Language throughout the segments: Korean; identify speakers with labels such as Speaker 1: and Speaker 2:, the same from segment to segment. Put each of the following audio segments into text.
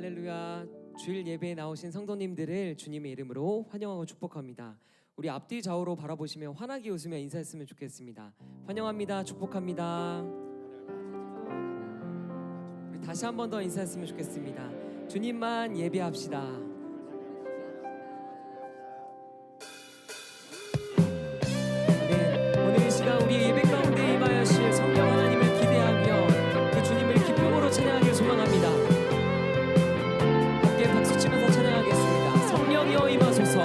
Speaker 1: 할렐루야. 주일 예배에 나오신 성도님들을 주님의 이름으로 환영하고 축복합니다. 우리 앞뒤 좌우로 바라보시며 환하게 웃으며 인사했으면 좋겠습니다. 환영합니다. 축복합니다. 우리 다시 한 번 더 인사했으면 좋겠습니다. 주님만 예배합시다. 아멘. 오늘 이 시간 우리 예배 가운데 임하여실 성령 하나님을 기대하며 그 주님을 기쁨으로 찬양하길 소망합니다. 함께 박수치면서 찬양하겠습니다. 성령이여 임하소서.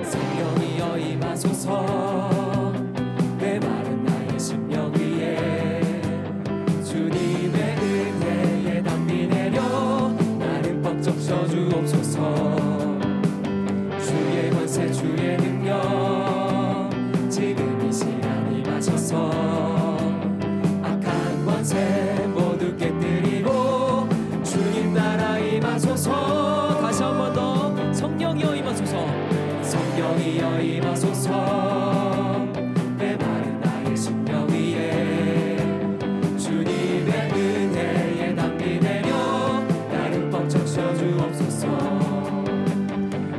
Speaker 1: 성령이여 임하소서. 메마른 나의 심령 위에 주님의 은혜에 담비 내려 나를 벅적 셔주옵소서. 주의 권세 주의 능력 지금 이 시간 임하셔서 악한 권세 모두 깨뜨리고 주님 나라 임하소서. 다시 한 번 더 성령이여 임하소서. 성령이여 임하소서. 메마른 나의 심령 위에 주님의 은혜에 담비 내려 나를 벅적 셔주옵소서.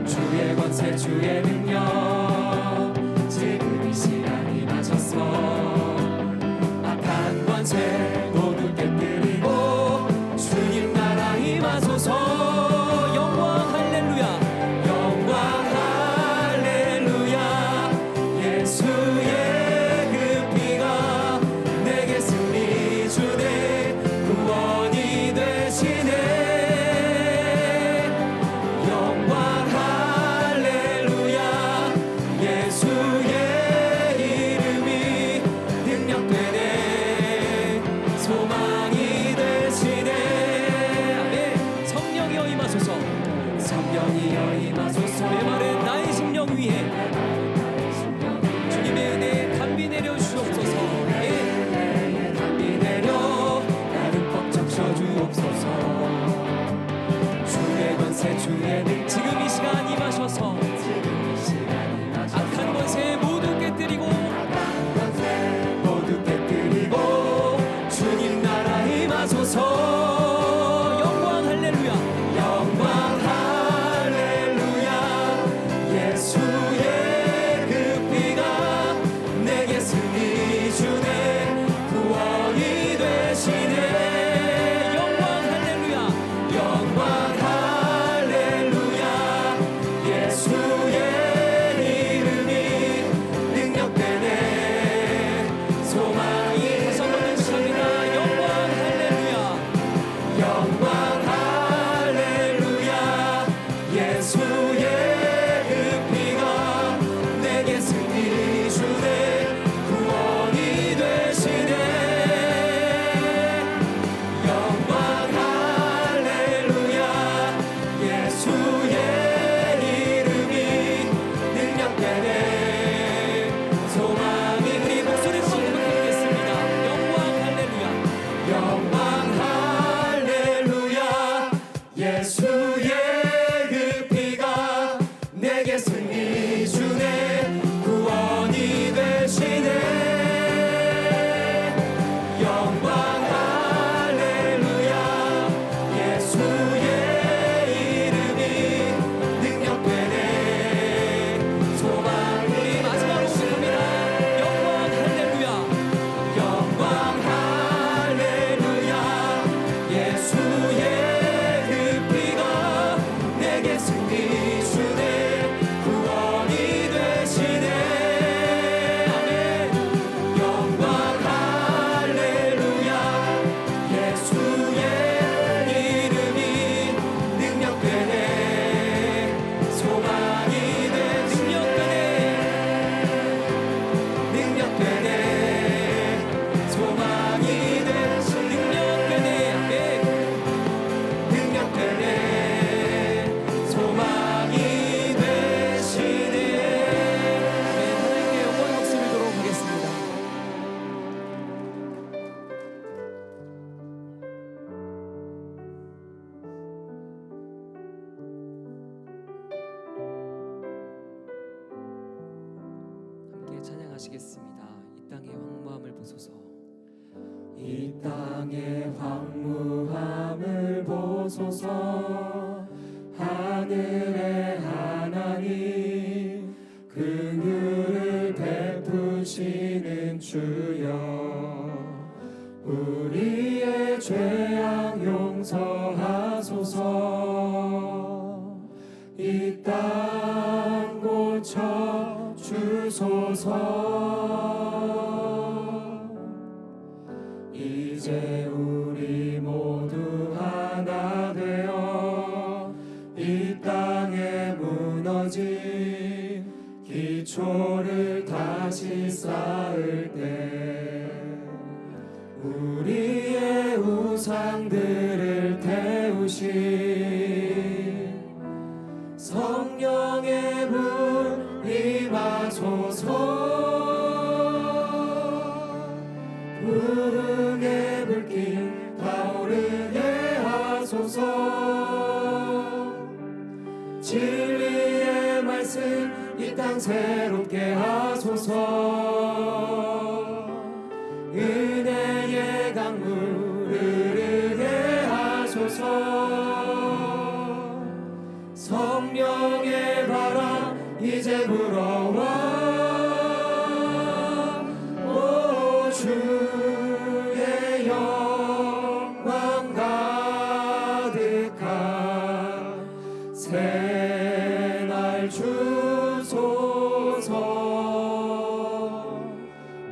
Speaker 1: 주의 권세 주의 능력 지금 이 시간 임하셔서 악한 권세 모두 깨뜨리고 주님 나라 임하소서. 영광 할렐루야. 영광 할렐루야. 예수의 그 피가 내게 승리 주네 구원이 되시네. 영광 할렐루야. 예수의 이름이 능력되네 소망이 되시네. 아멘. 성령이여 임하소서. 성령이여 임하소서. 메마른 나의 심령 위에 주님의 은혜 담비 내려 주옵소서. 예. 담비 내려 나를 벅적 셔주옵소서. 주의 권세 주의 능 지금 이 시간 임하셔서 악한 권세 모두 깨뜨리고 주님 나라 임하소서. 영광 할렐루야. 영광 할렐루야. 예수의 그 피가 내게 승리 주네 구원이 되시네. 영광 할렐루야. 영광 할렐루야. 예수의 이름이 능력되네 소망이 성공합니다. 영광 할렐루야. 영광 할렐루야. 예수의 그 피가 내게 승리 주네 구원이 되시네. 영광 할렐루야. 예수의 이름이 능력되네 소망이. 우리 목소리로 고백하겠습니다. 영광 할렐루야. 영광 할렐루야. 예수의 그 피가 내게 승리 주네 구원이 되시네. 영광 할렐루야. 예수의 이름이 능력되네 소망이. 마지막으로 고백합니다. 영광 할렐루야. 영광 할렐루야. 예수의 그 피가 내게 승리 주네 구원이 되시네. 아멘. 영광 할렐루야. 예수의 이름이 능력되네 소망이 되 능력되네 소망이 되시 능력되네. 아멘. 능력되네 소망이 되시네. 아멘. 하나님께 영광의 박수 드리도록 하겠습니다. 함께 찬양하시겠습니다. 이 땅의 황무함을 보소서. 이 땅의 황무함을 보소서.
Speaker 2: 임하소서. 하늘의 하나님 긍휼을 베푸시는 주여, 우리의 죄악 용서하소서. 이 땅 고쳐 주소서. 이제 우리 모두 하나 되어 이 땅에 무너진 기초를 다시 쌓을 때 우리의 우상들을 태우신 성령의 불 임하소서. 부흥의 불길 타오르게 하소서. 진리의 말씀 이 땅 새롭게 하소서. 은혜의 강물 흐르게 하소서. 성령의 바람 이제 불어와. 오 주의 영광 가득한 새날 주소서.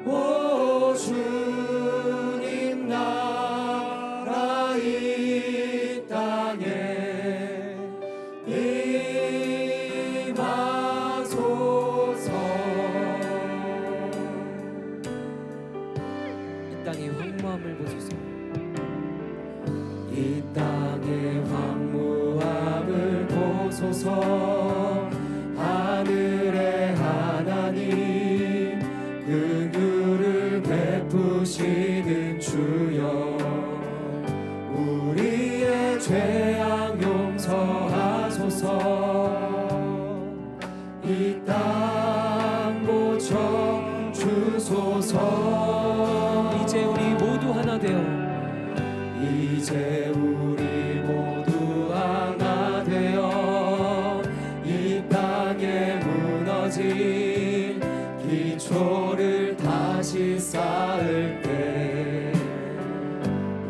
Speaker 2: 오 주님 나라 이 땅에 임하소서.
Speaker 1: 이 땅의 황무함을 보소서.
Speaker 2: 이 땅의 황무함을 보소서. 하늘의 하나님 긍휼을 베푸시는 주여, 우리의 죄악 용서하소서. 이 땅 고쳐 주소서.
Speaker 1: 이제 우리 모두 하나 되어
Speaker 2: 이제 우리 모두 하나 되어 이 땅에 무너진 기초를 다시 쌓을 때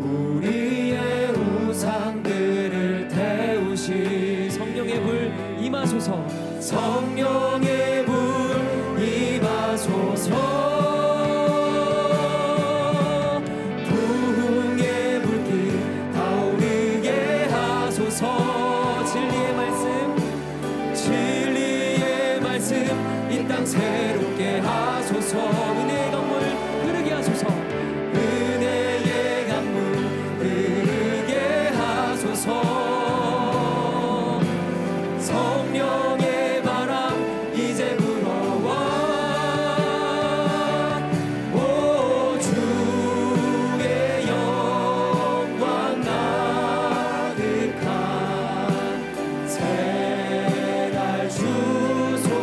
Speaker 2: 우리의 우상들을 태우신
Speaker 1: 성령의 불 임하소서.
Speaker 2: 성령의 불 임하소서. 부흥의 불길 타오르게 하소서. 진리의 말씀 이 땅 새롭게 하소서. 은혜의 강물 흐르게 하소서. 은혜의 강물 흐르게 하소서. 성령의 바람 이제 불어와. 오 주의 영광 가득한 새날 주소서.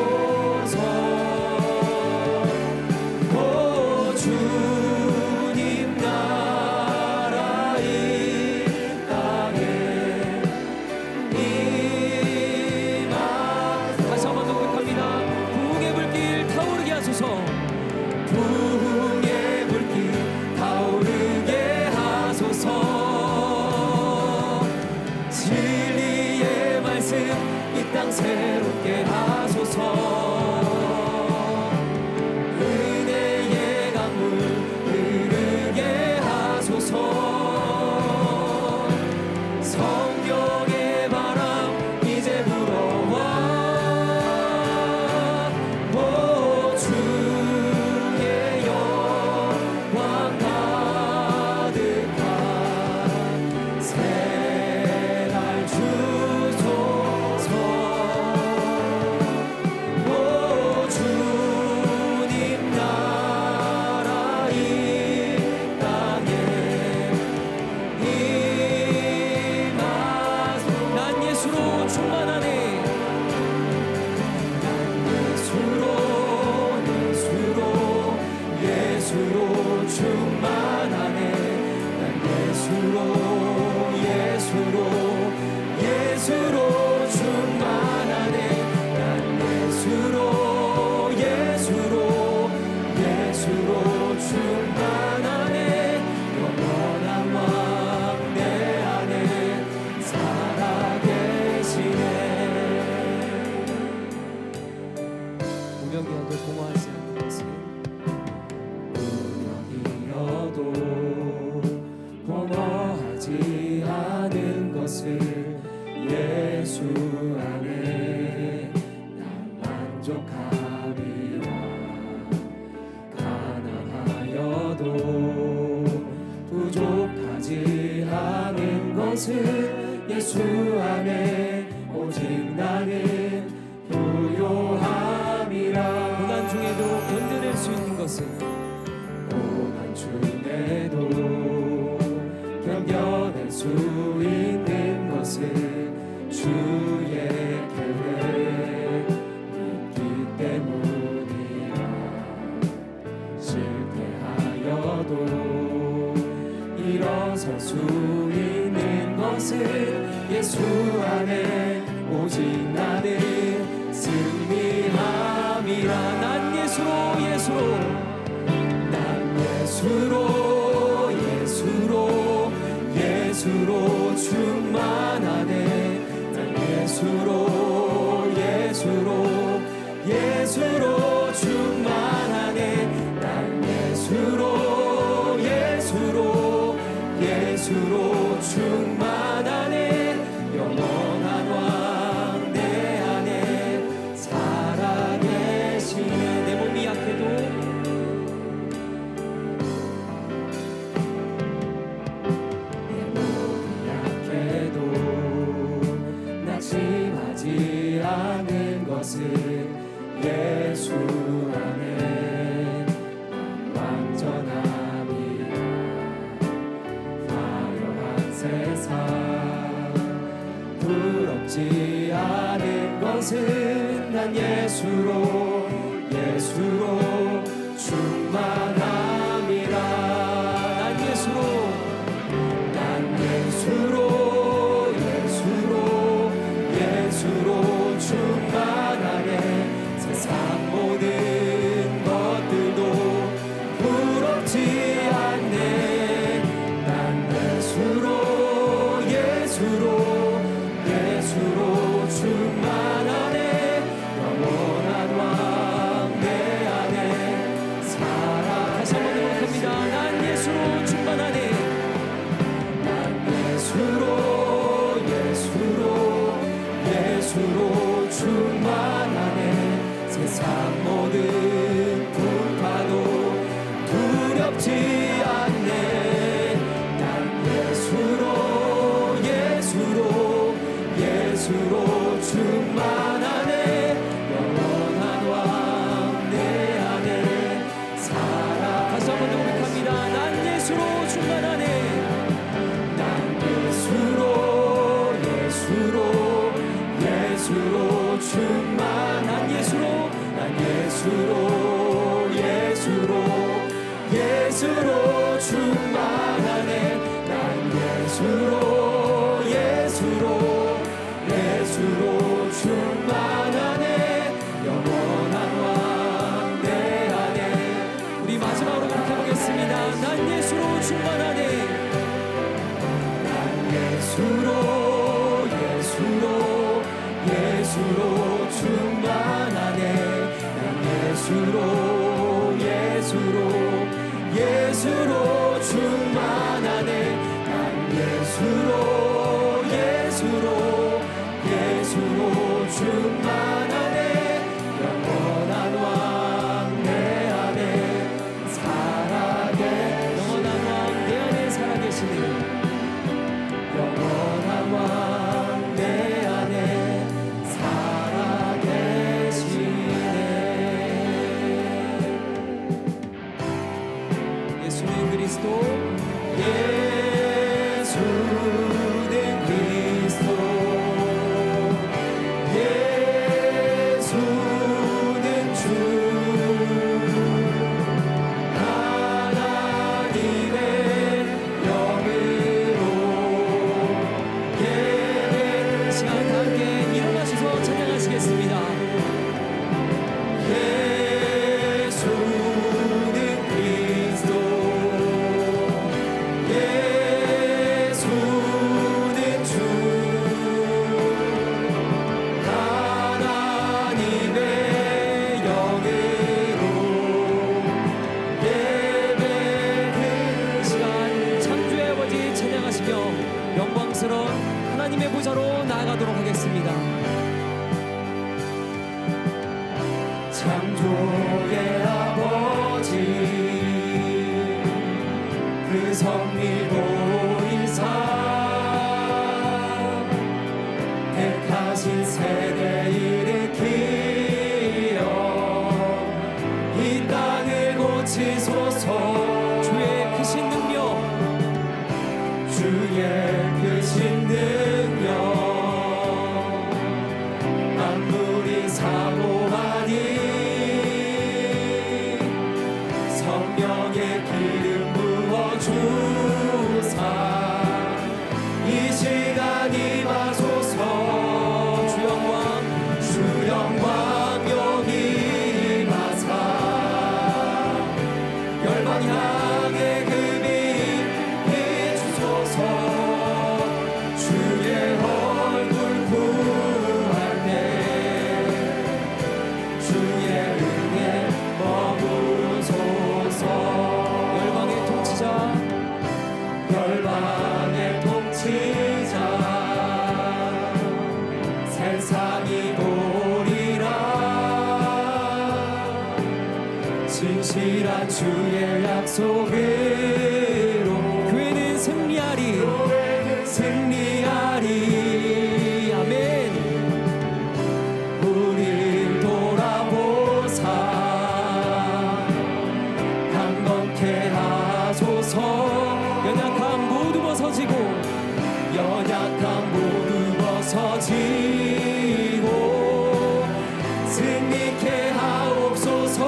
Speaker 2: 오 주님 나라 이 땅에
Speaker 1: 다시 한번 더 고백합니다. 부흥의 불길 타오르게 하소서.
Speaker 2: 부흥의 불길 타오르게 하소서. 진리의 말씀 이 땅 새롭게 하소서. 은혜의 강물 흐르게 하소서. 성령의 바람 이제 불어와. 오 주의 영광 가득한 새날 주소서. 오 주님 나라 이 땅에 임하소서.
Speaker 1: 난 예수로 충만하네.
Speaker 2: 예수로 충만하네. 난 예수로 예수로 충만하네. 난 예수로 충만하네. 영원한 왕 내 안에 살아계시네.
Speaker 1: 운명이어도 공허하지 않는 것은
Speaker 2: 운명이어도 공허하지 않은 것을 예수 안에 난 만족함이라. 가난하여도 부족하지 않은 것을 예수 안에 오직 나는 부요함이라.
Speaker 1: 고난 중에도 견뎌낼 수 있는 것은
Speaker 2: 고난 중에도 견뎌낼 수 있는 것을 주의 계획 있기 때문이라. 실패하여도 일어설 수 있는 것을 예수 안에 오직 나는 승리함이라.
Speaker 1: 난 예수로
Speaker 2: 난 예수로 충만하네. 난 예수로 충만하네. 난 예수로 충만하네. 영원한 왕 내 안에 살아계시네.
Speaker 1: 내 몸이 약해도
Speaker 2: 낙심하지 않은 것은 예수 안에 완전함이라. 화려한 세상 부럽지 않은 것은 난 예수로 충만함이라. 난 예수로 충만하네. 세상 모든 것들도 부럽지 않네. 난 예수로 충만하네. 영원한 왕 내 안에 살아.
Speaker 1: 다시 한번 고백합니다. 난 예수로 충만하네.
Speaker 2: 난 예수로 충만하네. 세상 모든 풍파도 두렵지 않네. 난 예수로 충만하네. 영원한 왕 내 안에 살아.
Speaker 1: 다시 한번 고백합니다. 난 예수로 충만하네.
Speaker 2: 난 예수로 충만. 난 예수로 충만하네. 난 예수로 충만하네. 영원한 왕 내 안에.
Speaker 1: 우리 마지막으로 그렇게 보겠습니다. 난 예수로 충만하네.
Speaker 2: 난 예수로 충만하네. 난 예수로 충만하네. 난 예수로 충만하네. 영원한 왕 내 안에
Speaker 1: 살아계시네.
Speaker 2: 영원한 왕 내 안에 살아계시네.
Speaker 1: 예수는 그리스도.
Speaker 2: 예수는 그리스도.
Speaker 1: 나아가도록 하겠습니다.
Speaker 2: 창조의 아버지 그 섭리 보이사 택하신 세대 일으키어 이 땅을 고치소서.
Speaker 1: 주의 크신 능력,
Speaker 2: 주의 크신 능력 만물이 사모하니 성령의 기름 부어주사 이 시간 임하소서. 주 영광 여기 임하사 열방 향해 그 빛 비추소서. 주의 얼굴 구할 때 주의 은혜 머무소서.
Speaker 1: 열방의 통치자,
Speaker 2: 열방의 통치자 세상이 보리라. 진실한 주의 약속으로
Speaker 1: 교회는 승리하리.
Speaker 2: 승리하리.
Speaker 1: 아멘.
Speaker 2: 우릴 돌아보사 강건케 하소서.
Speaker 1: 연약함 모두 벗어지고
Speaker 2: 연약함 모두 벗어지고 승리케 하옵소서.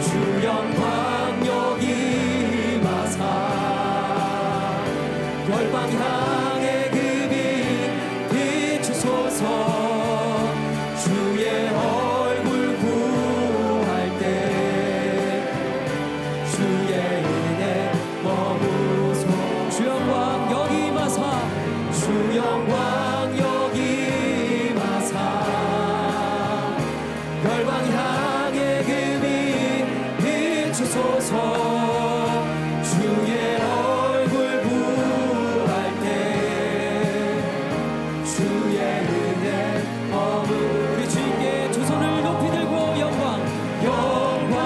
Speaker 2: 주 영광 여기 임하사 열방 향해 그 빛 비추소서. 주의 얼굴 구할 때 주의 은혜 머무소서.
Speaker 1: 주 영광 여기 임하사
Speaker 2: 주 영광 여기 임하사 열방 향해 그 빛 비추소서. 주의 얼굴 구할 때 주의 은혜 머무.
Speaker 1: 우리 주님께 두 손을 높이 들고 영광
Speaker 2: 영광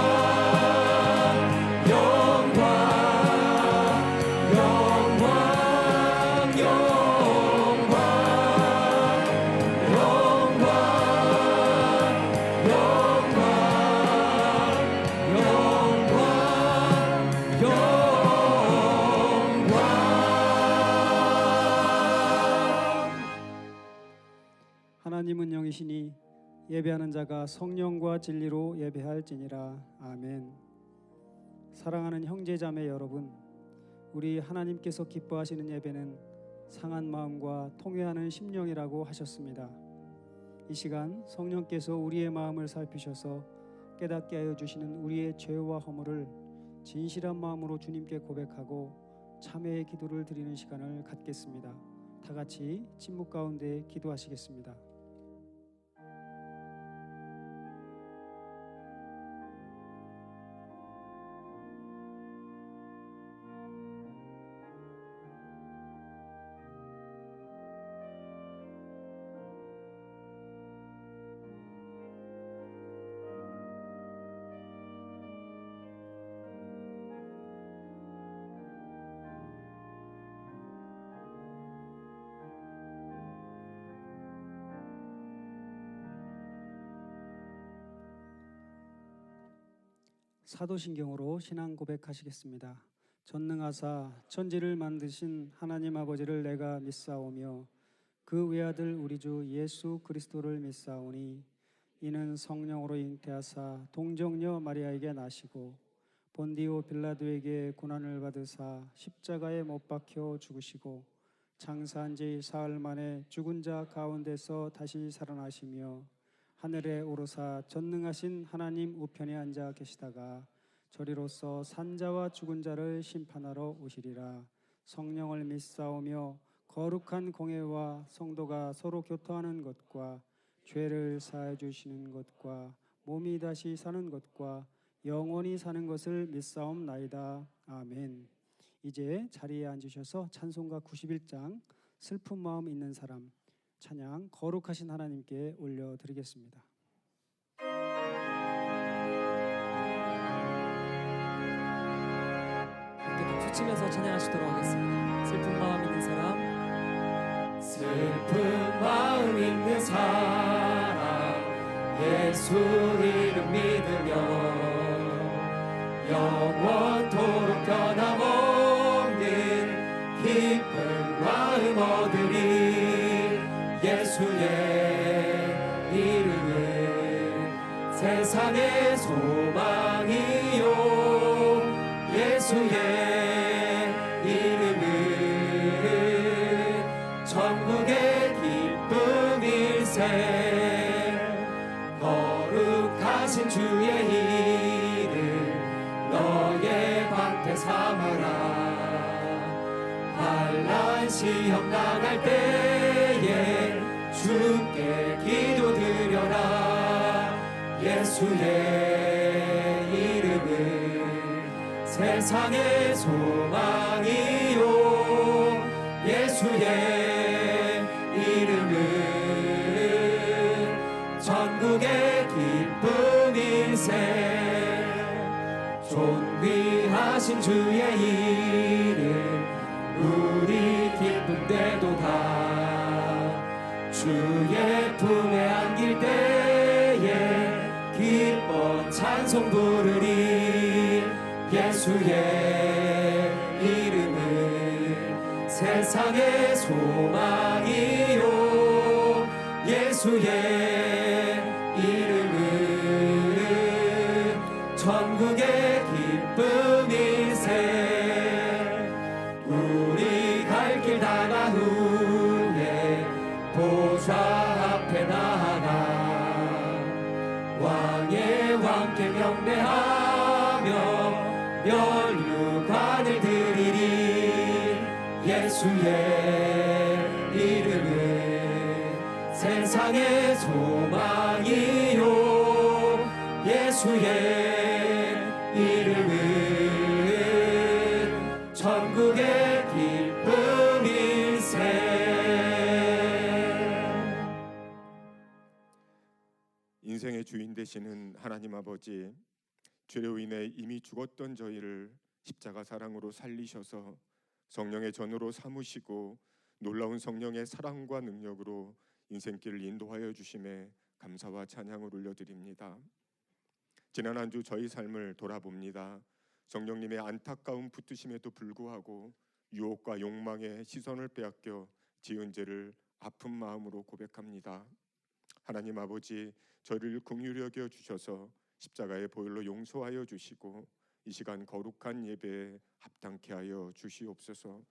Speaker 2: 영광 영광 영광 영광 영광 영광.
Speaker 3: 하나님은 영이시니 예배하는 자가 성령과 진리로 예배할지니라. 아멘. 사랑하는 형제자매 여러분, 우리 하나님께서 기뻐하시는 예배는 상한 마음과 통회하는 심령이라고 하셨습니다. 이 시간 성령께서 우리의 마음을 살피셔서 깨닫게 하여 주시는 우리의 죄와 허물을 진실한 마음으로 주님께 고백하고 참회의 기도를 드리는 시간을 갖겠습니다. 다 같이 침묵 가운데 기도하시겠습니다. 사도신경으로 신앙 고백하시겠습니다. 전능하사 천지를 만드신 하나님 아버지를 내가 믿사오며 그 외아들 우리 주 예수 그리스도를 믿사오니 이는 성령으로 잉태하사 동정녀 마리아에게 나시고 본디오 빌라도에게 고난을 받으사 십자가에 못 박혀 죽으시고 장사한 지 사흘 만에 죽은 자 가운데서 다시 살아나시며 하늘에 오르사 전능하신 하나님 우편에 앉아 계시다가 저리로서 산자와 죽은 자를 심판하러 오시리라. 성령을 믿사오며 거룩한 공회와 성도가 서로 교통하는 것과 죄를 사해 주시는 것과 몸이 다시 사는 것과 영원히 사는 것을 믿사옵나이다. 아멘. 이제 자리에 앉으셔서 찬송가 91장 슬픈 마음 있는 사람 찬양 거룩하신 하나님께 올려드리겠습니다.
Speaker 1: 함께 박수 치면서 찬양하시도록 하겠습니다. 슬픈 마음 있는 사람,
Speaker 2: 슬픈 마음 있는 사람 예수 이름 믿으며 영원토록 변함없는 기쁜 마음 얻으리. 예수의 이름은 세상의 소망이요 예수의 이름은 천국의 기쁨일세. 거룩하신 주의 이름 너의 방패 삼아라. 환난 시험 당할 때에 주께 기도드려라. 예수의 이름은 세상의 소망이요 예수의 이름은 천국의 기쁨일세. 존귀하신 주의 이름 우리 기쁨되도다. 주의 품에 안길 때에 기뻐 찬송 부르리. 예수의 이름은 세상의 소망이요 예수의 이름은 천국의 기쁨일세. 우리 갈 길 다 간 후에 보좌 앞에 나아가 왕의 왕께 경배하며 면류관을 드리리. 예수의 이름은 세상의 소망이요 예수의 이름은 천국의 기쁨일세.
Speaker 4: 인생의 주인 되시는 하나님 아버지, 죄로 인해 이미 죽었던 저희를 십자가 사랑으로 살리셔서 성령의 전으로 삼으시고 놀라운 성령의 사랑과 능력으로 인생길을 인도하여 주심에 감사와 찬양을 올려드립니다. 지난 한 주 저희 삶을 돌아봅니다. 성령님의 안타까운 붙드심에도 불구하고 유혹과 욕망의 시선을 빼앗겨 지은 죄를 아픈 마음으로 고백합니다. 하나님 아버지, 저를 긍휼히 여겨 주셔서 십자가의 보혈로 용서하여 주시고 이 시간 거룩한 예배에 합당케 하여 주시옵소서.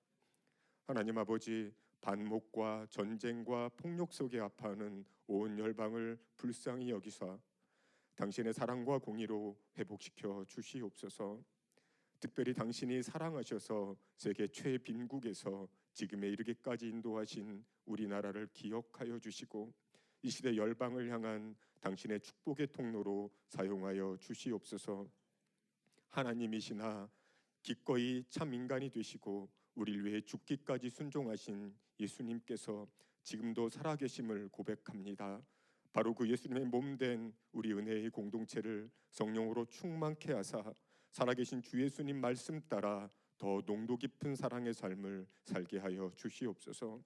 Speaker 4: 하나님 아버지, 반목과 전쟁과 폭력 속에 아파하는 온 열방을 불쌍히 여기사 당신의 사랑과 공의로 회복시켜 주시옵소서. 특별히 당신이 사랑하셔서 세계 최빈국에서 지금에 이르기까지 인도하신 우리나라를 기억하여 주시고 이 시대 열방을 향한 당신의 축복의 통로로 사용하여 주시옵소서. 하나님이시나 기꺼이 참 인간이 되시고 우리를 위해 죽기까지 순종하신 예수님께서 지금도 살아계심을 고백합니다. 바로 그 예수님의 몸된 우리 은혜의 공동체를 성령으로 충만케 하사 살아계신 주 예수님 말씀 따라 더 농도 깊은 사랑의 삶을 살게 하여 주시옵소서.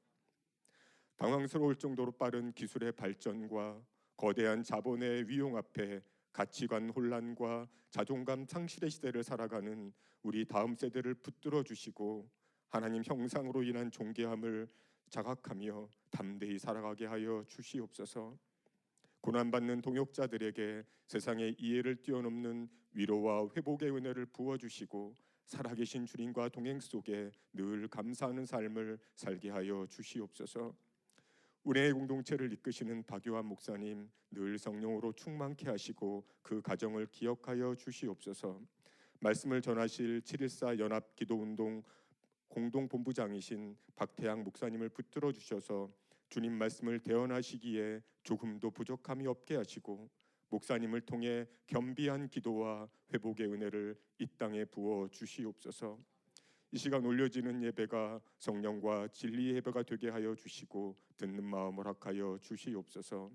Speaker 4: 당황스러울 정도로 빠른 기술의 발전과 거대한 자본의 위용 앞에 가치관 혼란과 자존감 상실의 시대를 살아가는 우리 다음 세대를 붙들어 주시고 하나님 형상으로 인한 존귀함을 자각하며 담대히 살아가게 하여 주시옵소서. 고난받는 동역자들에게 세상의 이해를 뛰어넘는 위로와 회복의 은혜를 부어주시고 살아계신 주님과 동행 속에 늘 감사하는 삶을 살게 하여 주시옵소서. 은혜의 공동체를 이끄시는 박요한 목사님 늘 성령으로 충만케 하시고 그 가정을 기억하여 주시옵소서. 말씀을 전하실 7.14 연합기도운동 공동본부장이신 박태양 목사님을 붙들어 주셔서 주님 말씀을 대언하시기에 조금도 부족함이 없게 하시고 목사님을 통해 겸비한 기도와 회복의 은혜를 이 땅에 부어 주시옵소서. 이 시간 올려지는 예배가 성령과 진리의 예배가 되게 하여 주시고 듣는 마음 허락하여 주시옵소서.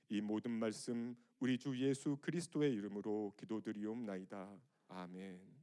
Speaker 4: 이 모든 말씀 우리 주 예수 그리스도의 이름으로 기도드리옵나이다. 아멘.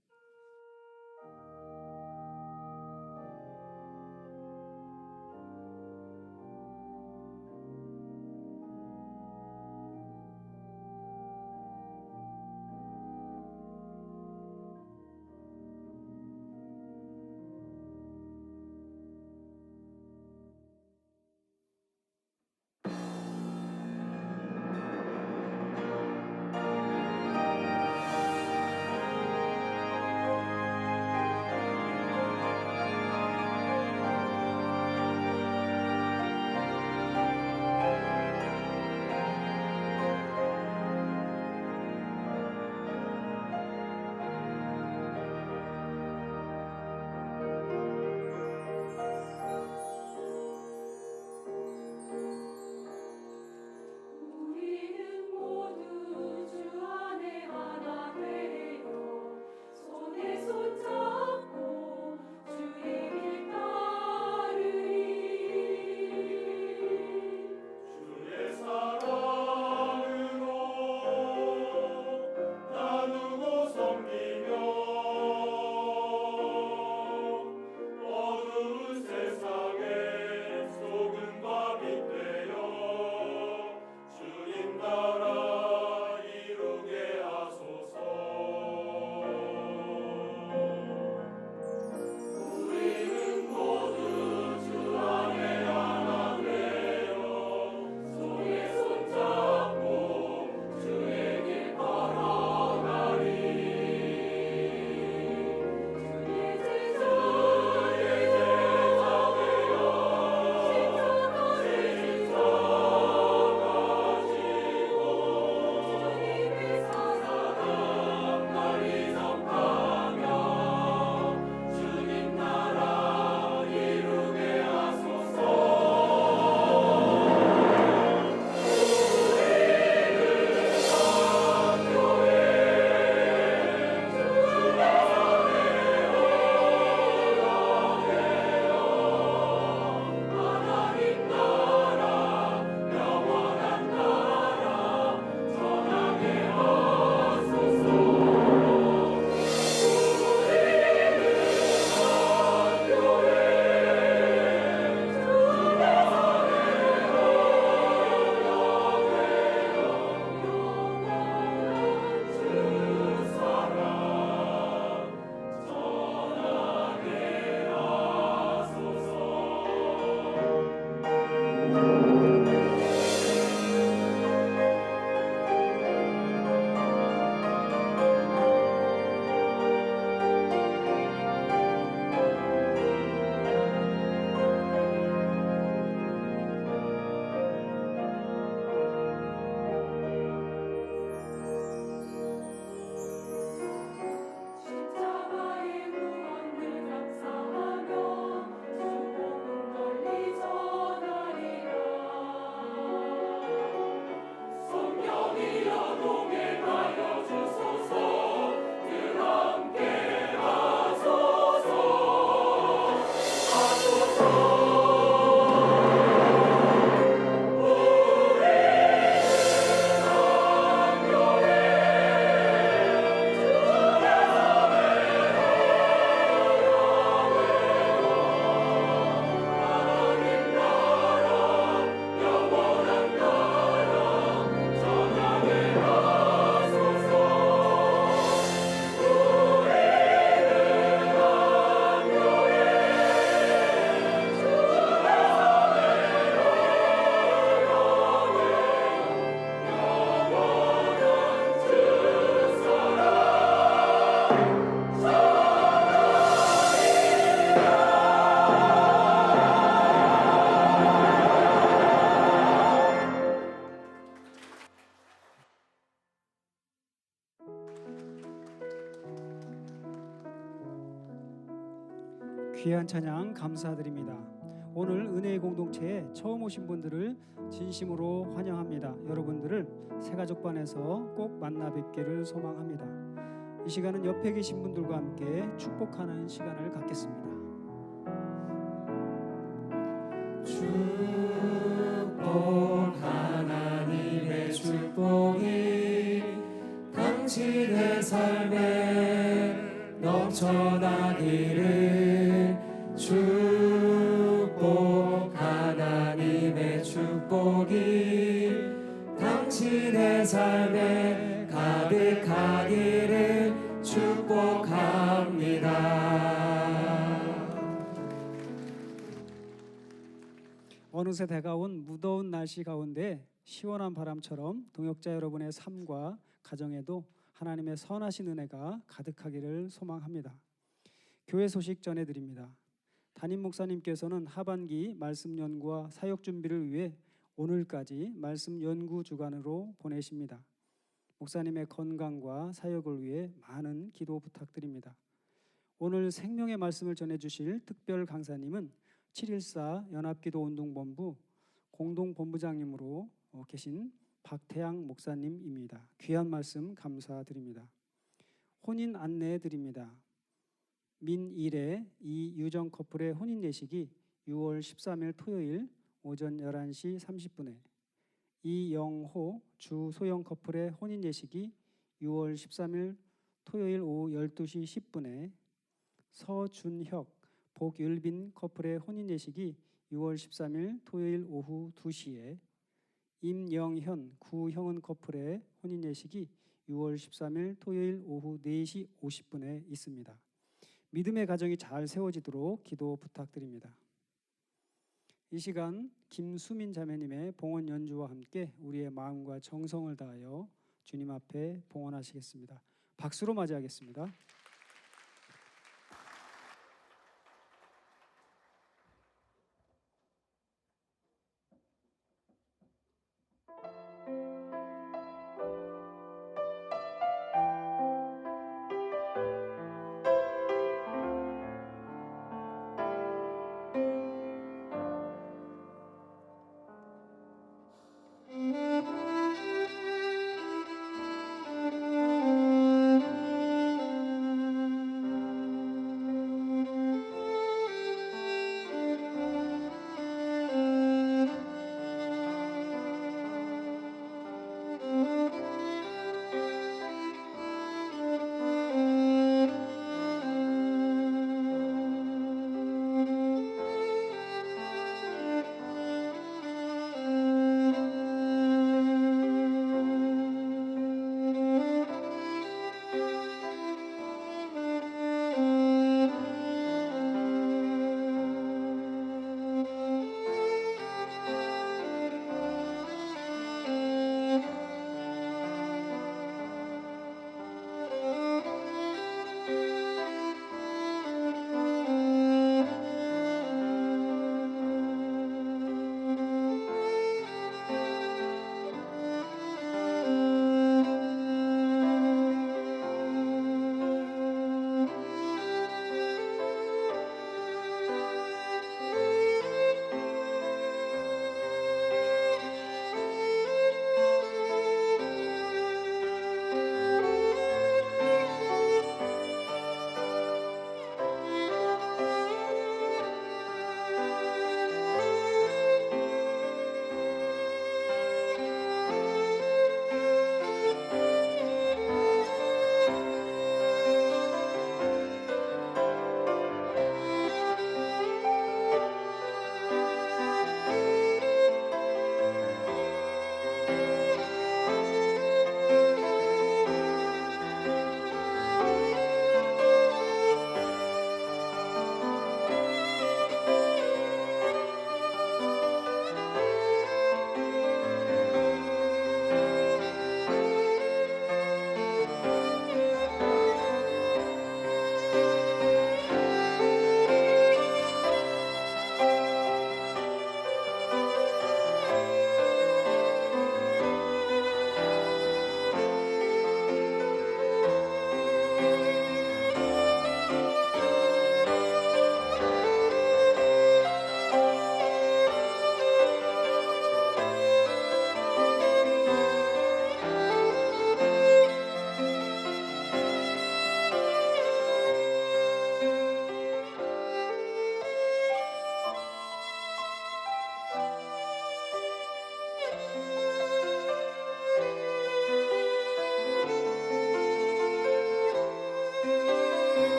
Speaker 3: 귀한 찬양 감사드립니다. 오늘 은혜의 공동체에 처음 오신 분들을 진심으로 환영합니다. 여러분들을 새가족반에서 꼭 만나 뵙기를 소망합니다. 이 시간은 옆에 계신 분들과 함께 축복하는 시간을 갖겠습니다.
Speaker 2: 축복 하나님의 축복이 당신의 삶에 넘쳐나기를 축복 하나님의 축복이 당신의 삶에 가득하기를 축복합니다.
Speaker 3: 어느새 다가온 무더운 날씨 가운데 시원한 바람처럼 동역자 여러분의 삶과 가정에도 하나님의 선하신 은혜가 가득하기를 소망합니다. 교회 소식 전해드립니다. 담임 목사님께서는 하반기 말씀 연구와 사역 준비를 위해 오늘까지 말씀 연구 주간으로 보내십니다. 목사님의 건강과 사역을 위해 많은 기도 부탁드립니다. 오늘 생명의 말씀을 전해주실 특별 강사님은 714 연합기도운동본부 공동본부장님으로 계신 박태양 목사님입니다. 귀한 말씀 감사드립니다. 혼인 안내해 드립니다. 민일의 이유정 커플의 혼인 예식이 6월 13일 토요일 오전 11시 30분에, 이영호 주소영 커플의 혼인 예식이 6월 13일 토요일 오후 12시 10분에, 서준혁 복율빈 커플의 혼인 예식이 6월 13일 토요일 오후 2시에, 임영현 구형은 커플의 혼인 예식이 6월 13일 토요일 오후 4시 50분에 있습니다. 믿음의 가정이 잘 세워지도록 기도 부탁드립니다. 이 시간 김수민 자매님의 봉헌 연주와 함께 우리의 마음과 정성을 다하여 주님 앞에 봉헌하시겠습니다. 박수로 맞이하겠습니다.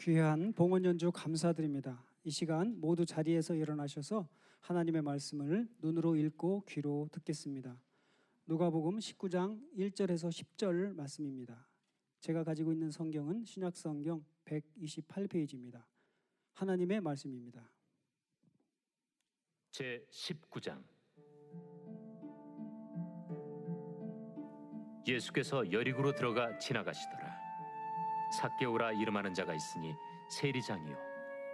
Speaker 3: 귀한 봉헌 연주 감사드립니다. 이 시간 모두 자리에서 일어나셔서 하나님의 말씀을 눈으로 읽고 귀로 듣겠습니다. 누가복음 19장 1절에서 10절 말씀입니다. 제가 가지고 있는 성경은 신약성경 128페이지입니다. 하나님의 말씀입니다.
Speaker 5: 제 19장. 예수께서 여리고로 들어가 지나가시더라. 삭개오라 이름하는 자가 있으니 세리장이요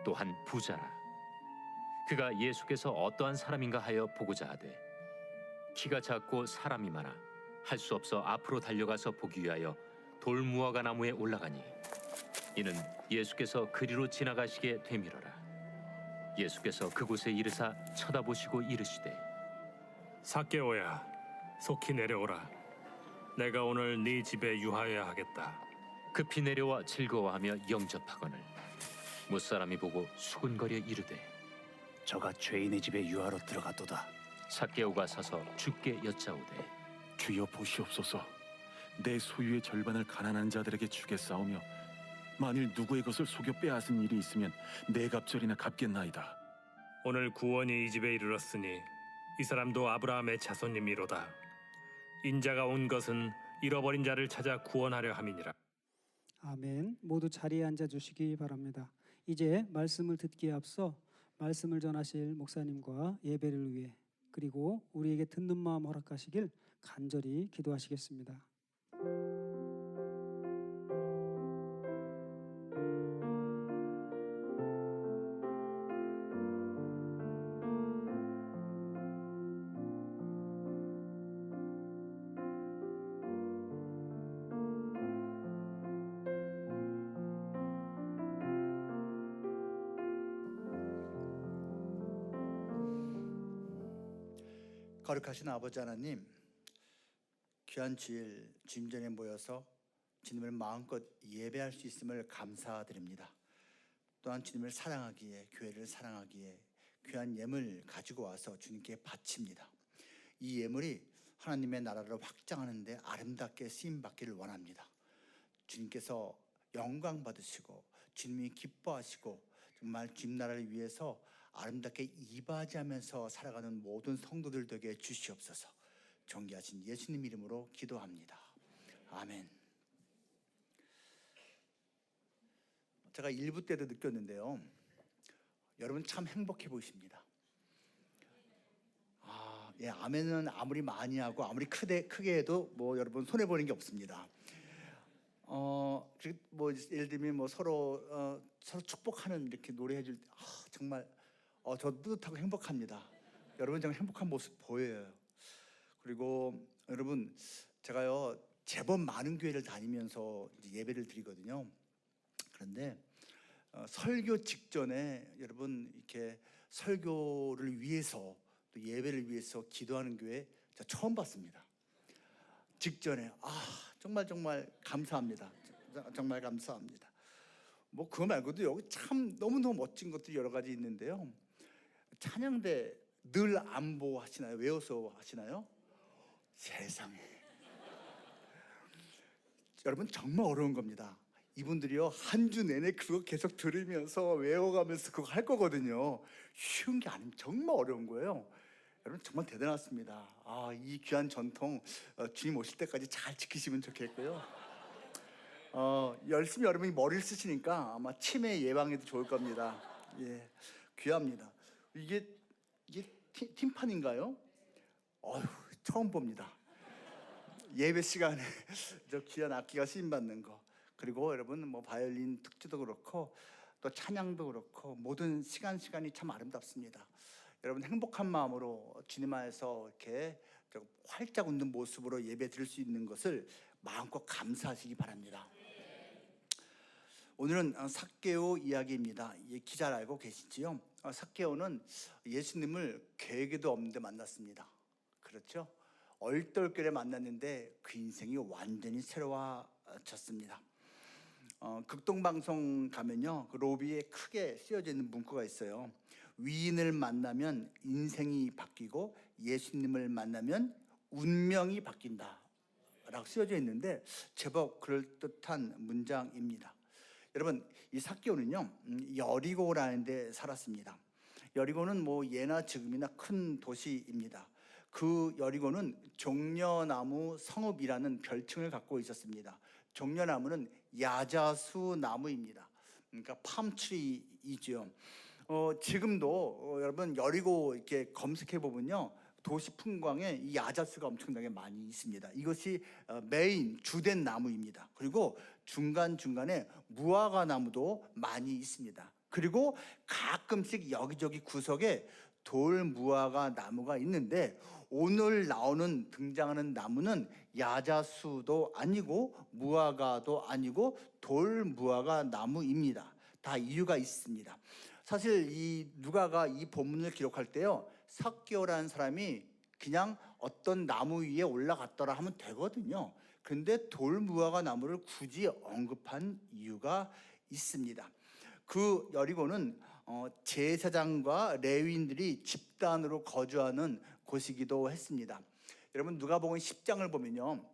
Speaker 5: 또한 부자라. 그가 예수께서 어떠한 사람인가 하여 보고자 하되 키가 작고 사람이 많아 할 수 없어 앞으로 달려가서 보기 위하여 돌무화과 나무에 올라가니 이는 예수께서 그리로 지나가시게 되밀어라. 예수께서 그곳에 이르사 쳐다보시고 이르시되
Speaker 6: 삭개오야, 속히 내려오라. 내가 오늘 네 집에 유하여야 하겠다.
Speaker 5: 급히 내려와 즐거워하며 영접하거늘 무사람이 보고 수군거려 이르되
Speaker 7: 저가 죄인의 집에 유하러 들어가도다.
Speaker 5: 삭개오가 서서 주께 여짜오되
Speaker 7: 주여 보시옵소서. 내 소유의 절반을 가난한 자들에게 주겠사오며 만일 누구의 것을 속여 빼앗은 일이 있으면 네 갑절이나 갚겠나이다.
Speaker 6: 오늘 구원이 이 집에 이르렀으니 이 사람도 아브라함의 자손님이로다. 인자가 온 것은 잃어버린 자를 찾아 구원하려 함이니라.
Speaker 3: 아멘. 모두 자리에 앉아 주시기 바랍니다. 이제 말씀을 듣기에 앞서 말씀을 전하실 목사님과 예배를 위해 그리고 우리에게 듣는 마음 허락하시길 간절히 기도하시겠습니다.
Speaker 8: 거룩하신 아버지 하나님, 귀한 주일 주님 전에 모여서 주님을 마음껏 예배할 수 있음을 감사드립니다. 또한 주님을 사랑하기에, 교회를 사랑하기에 귀한 예물 가지고 와서 주님께 바칩니다. 이 예물이 하나님의 나라를 확장하는 데 아름답게 쓰임받기를 원합니다. 주님께서 영광 받으시고 주님이 기뻐하시고 정말 주님 나라를 위해서 아름답게 이바지하면서 살아가는 모든 성도들 되게 주시옵소서. 존귀하신 예수님 이름으로 기도합니다. 아멘. 제가 1부 때도 느꼈는데요, 여러분 참 행복해 보이십니다. 예, 아멘은 아무리 많이 하고 아무리 크게 해도 뭐 여러분 손해 보는 게 없습니다. 뭐 예를 들면 뭐 서로 축복하는 이렇게 노래해 줄 때 정말 저 뿌듯하고 행복합니다. 여러분 정말 행복한 모습 보여요. 그리고 여러분 제가요 제법 많은 교회를 다니면서 이제 예배를 드리거든요. 그런데 설교 직전에 여러분 이렇게 설교를 위해서 또 예배를 위해서 기도하는 교회 저 처음 봤습니다. 직전에 정말 감사합니다. 정말 감사합니다. 뭐 그거 말고도 여기 참 너무너무 멋진 것들이 여러 가지 있는데요. 찬양대 늘 안보 하시나요? 외워서 하시나요? 세상에 여러분 정말 어려운 겁니다. 이분들이요 한 주 내내 그거 계속 들으면서 외워가면서 그거 할 거거든요. 쉬운 게 아니면 정말 어려운 거예요. 여러분 정말 대단하십니다. 이 귀한 전통 주님 오실 때까지 잘 지키시면 좋겠고요. 열심히 여러분이 머리를 쓰시니까 아마 치매 예방에도 좋을 겁니다. 예, 귀합니다. 이게 팀판인가요? 처음 봅니다. 예배 시간에 저 귀한 악기가 쓰임 받는 거, 그리고 여러분 뭐 바이올린 특주도 그렇고 또 찬양도 그렇고 모든 시간이 참 아름답습니다. 여러분 행복한 마음으로 주님 안에서 이렇게 활짝 웃는 모습으로 예배 드릴 수 있는 것을 마음껏 감사하시기 바랍니다. 오늘은 삭개오 이야기입니다. 기잘 알고 계시지요? 삭개오는 예수님을 계획에도 없는데 만났습니다. 그렇죠? 얼떨결에 만났는데 그 인생이 완전히 새로워졌습니다. 극동방송 가면요, 그 로비에 크게 쓰여져 있는 문구가 있어요. 위인을 만나면 인생이 바뀌고 예수님을 만나면 운명이 바뀐다 라고 쓰여져 있는데 제법 그럴듯한 문장입니다. 여러분, 이 삭개오는요 여리고라는 데 살았습니다. 여리고는 뭐 예나 지금이나 큰 도시입니다. 그 여리고는 종려나무 성읍이라는 별칭을 갖고 있었습니다. 종려나무는 야자수 나무입니다. 그러니까 팜트리이죠. 지금도 여러분 여리고 이렇게 검색해 보면요 도시 풍광에 이 야자수가 엄청나게 많이 있습니다. 이것이 메인 주된 나무입니다. 그리고 중간중간에 무화과 나무도 많이 있습니다. 그리고 가끔씩 여기저기 구석에 돌 무화과 나무가 있는데 오늘 등장하는 나무는 야자수도 아니고 무화과도 아니고 돌 무화과 나무입니다. 다 이유가 있습니다. 사실 이 누가가 이 본문을 기록할 때요 삭개오라는 사람이 그냥 어떤 나무 위에 올라갔더라 하면 되거든요. 그런데 돌 무화과 나무를 굳이 언급한 이유가 있습니다. 그 여리고는 제사장과 레위인들이 집단으로 거주하는 곳이기도 했습니다. 여러분 누가복음 10장을 보면요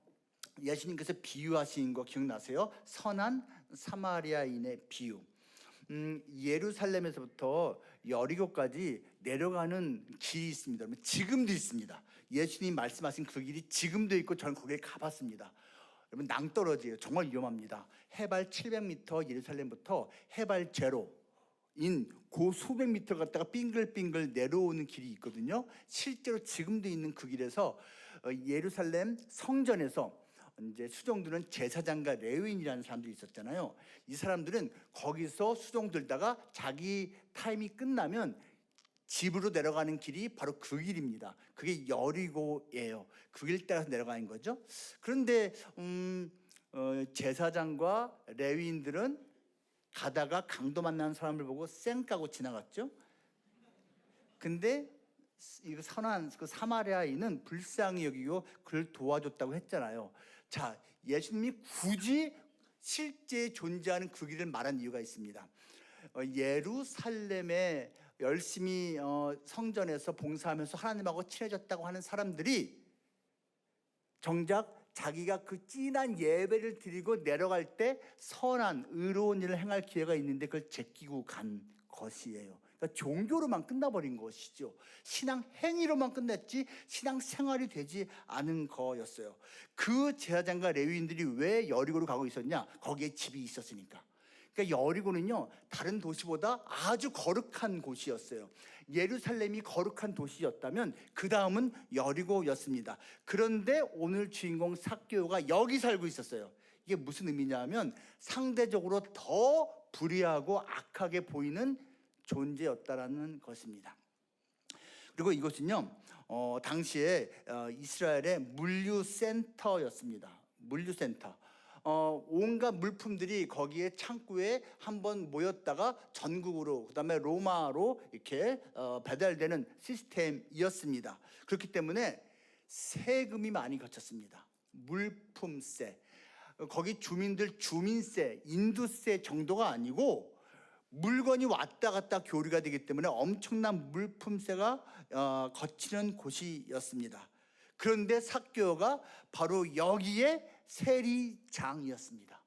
Speaker 8: 예수님께서 비유하신 거 기억나세요? 선한 사마리아인의 비유. 예루살렘에서부터 여리고까지 내려가는 길이 있습니다. 지금도 있습니다. 예수님 말씀하신 그 길이 지금도 있고 저는 거기에 가봤습니다. 여러분 낭떠러지예요. 정말 위험합니다. 해발 700m 예루살렘부터 해발 제로인 그 수백 미터 갔다가 빙글빙글 내려오는 길이 있거든요. 실제로 지금도 있는 그 길에서 예루살렘 성전에서 이제 수종들은 제사장과 레위인이라는 사람들이 있었잖아요. 이 사람들은 거기서 수종 들다가 자기 타임이 끝나면 집으로 내려가는 길이 바로 그 길입니다. 그게 여리고예요. 그 길 따라서 내려가는 거죠. 그런데 제사장과 레위인들은 가다가 강도 만나는 사람을 보고 쌩 까고 지나갔죠. 근데 이 선한 그 사마리아인은 불쌍히 여기고 그를 도와줬다고 했잖아요. 자, 예수님이 굳이 실제 존재하는 그 길을 말한 이유가 있습니다. 예루살렘에 열심히 성전에서 봉사하면서 하나님하고 친해졌다고 하는 사람들이 정작 자기가 그 진한 예배를 드리고 내려갈 때 선한 의로운 일을 행할 기회가 있는데 그걸 제끼고 간 것이에요. 그러니까 종교로만 끝나버린 것이죠. 신앙 행위로만 끝냈지 신앙 생활이 되지 않은 거였어요. 그 제사장과 레위인들이 왜 여리고로 가고 있었냐? 거기에 집이 있었으니까. 그러니까 여리고는요 다른 도시보다 아주 거룩한 곳이었어요. 예루살렘이 거룩한 도시였다면 그 다음은 여리고였습니다. 그런데 오늘 주인공 삭개오가 여기 살고 있었어요. 이게 무슨 의미냐면 상대적으로 더 불의하고 악하게 보이는 존재였다라는 것입니다. 그리고 이것은요 당시에 이스라엘의 물류센터였습니다. 물류센터. 온갖 물품들이 거기에 창고에 한번 모였다가 전국으로 그다음에 로마로 이렇게 배달되는 시스템이었습니다. 그렇기 때문에 세금이 많이 거쳤습니다. 물품세. 거기 주민들 주민세, 인두세 정도가 아니고 물건이 왔다 갔다 교류가 되기 때문에 엄청난 물품세가 거치는 곳이었습니다. 그런데 삭개오가 바로 여기에 세리장이었습니다.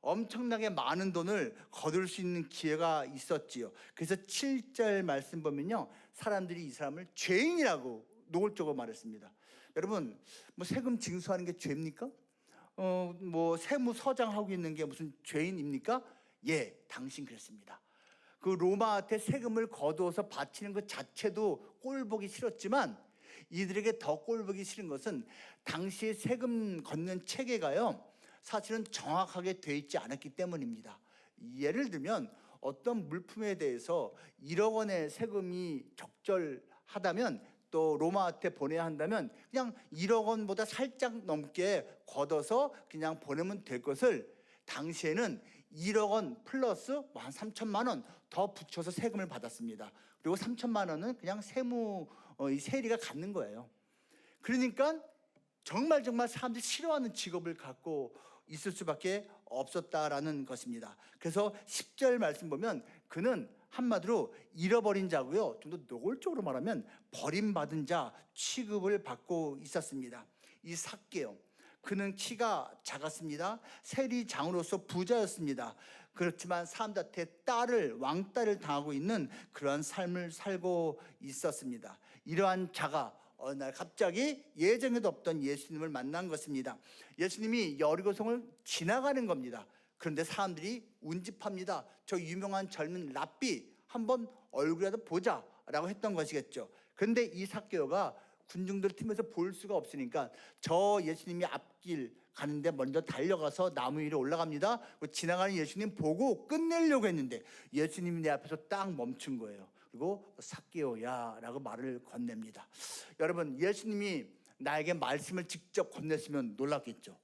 Speaker 8: 엄청나게 많은 돈을 거둘 수 있는 기회가 있었지요. 그래서 7절 말씀 보면요 사람들이 이 사람을 죄인이라고 노골적으로 말했습니다. 여러분 뭐 세금 징수하는 게 죄입니까? 뭐 세무서장하고 있는 게 무슨 죄인입니까? 예, 당신 그랬습니다. 그 로마한테 세금을 거두어서 바치는 것 자체도 꼴보기 싫었지만 이들에게 더 꼴보기 싫은 것은 당시에 세금 걷는 체계가요 사실은 정확하게 돼 있지 않았기 때문입니다. 예를 들면 어떤 물품에 대해서 1억 원의 세금이 적절하다면 또 로마한테 보내야 한다면 그냥 1억 원보다 살짝 넘게 걷어서 그냥 보내면 될 것을 당시에는 1억 원 플러스 한 3천만 원 더 붙여서 세금을 받았습니다. 그리고 3천만 원은 그냥 세리가 갖는 거예요. 그러니까 정말 사람들이 싫어하는 직업을 갖고 있을 수밖에 없었다라는 것입니다. 그래서 10절 말씀 보면 그는 한마디로 잃어버린 자고요. 좀 더 노골적으로 말하면 버림받은 자 취급을 받고 있었습니다. 이 삭개오. 그는 키가 작았습니다. 세리장으로서 부자였습니다. 그렇지만 사람들한테 왕따를 당하고 있는 그러한 삶을 살고 있었습니다. 이러한 자가 어느 날 갑자기 예정에도 없던 예수님을 만난 것입니다. 예수님이 여리고성을 지나가는 겁니다. 그런데 사람들이 운집합니다. 저 유명한 젊은 랍비 한번 얼굴이라도 보자라고 했던 것이겠죠. 그런데 이 삭개오가 군중들 틈에서 볼 수가 없으니까 저 예수님이 앞길 가는데 먼저 달려가서 나무 위로 올라갑니다. 지나가는 예수님 보고 끝내려고 했는데 예수님이 내 앞에서 딱 멈춘 거예요. 그리고 삭개오야 라고 말을 건넵니다. 여러분, 예수님이 나에게 말씀을 직접 건넸으면 놀랐겠죠.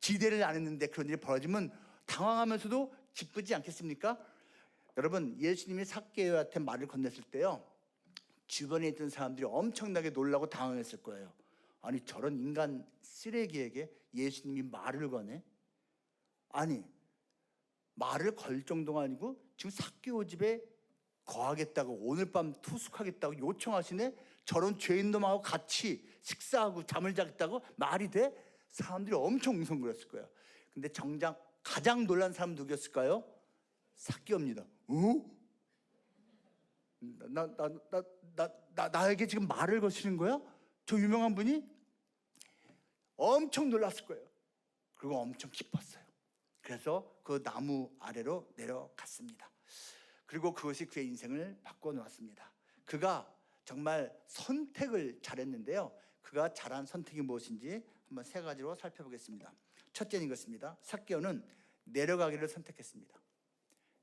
Speaker 8: 기대를 안 했는데 그런 일이 벌어지면 당황하면서도 기쁘지 않겠습니까? 여러분, 예수님이 삭개오한테 말을 건넸을 때요, 주변에 있던 사람들이 엄청나게 놀라고 당황했을 거예요. 아니, 저런 인간 쓰레기에게 예수님이 말을 거네? 아니, 말을 걸 정도가 아니고 지금 삭개오 집에 거하겠다고, 오늘 밤 투숙하겠다고 요청하시네? 저런 죄인놈하고 같이 식사하고 잠을 자겠다고 말이 돼? 사람들이 엄청 웅성거렸을 거예요. 근데 정작 가장 놀란 사람 누구였을까요? 삭개오입니다. 어? 나에게 지금 말을 거시는 거야? 저 유명한 분이? 엄청 놀랐을 거예요. 그리고 엄청 기뻤어요. 그래서 그 나무 아래로 내려갔습니다. 그리고 그것이 그의 인생을 바꿔놓았습니다. 그가 정말 선택을 잘했는데요, 그가 잘한 선택이 무엇인지 한번 세 가지로 살펴보겠습니다. 첫째는 이것입니다. 삭개오는 내려가기를 선택했습니다.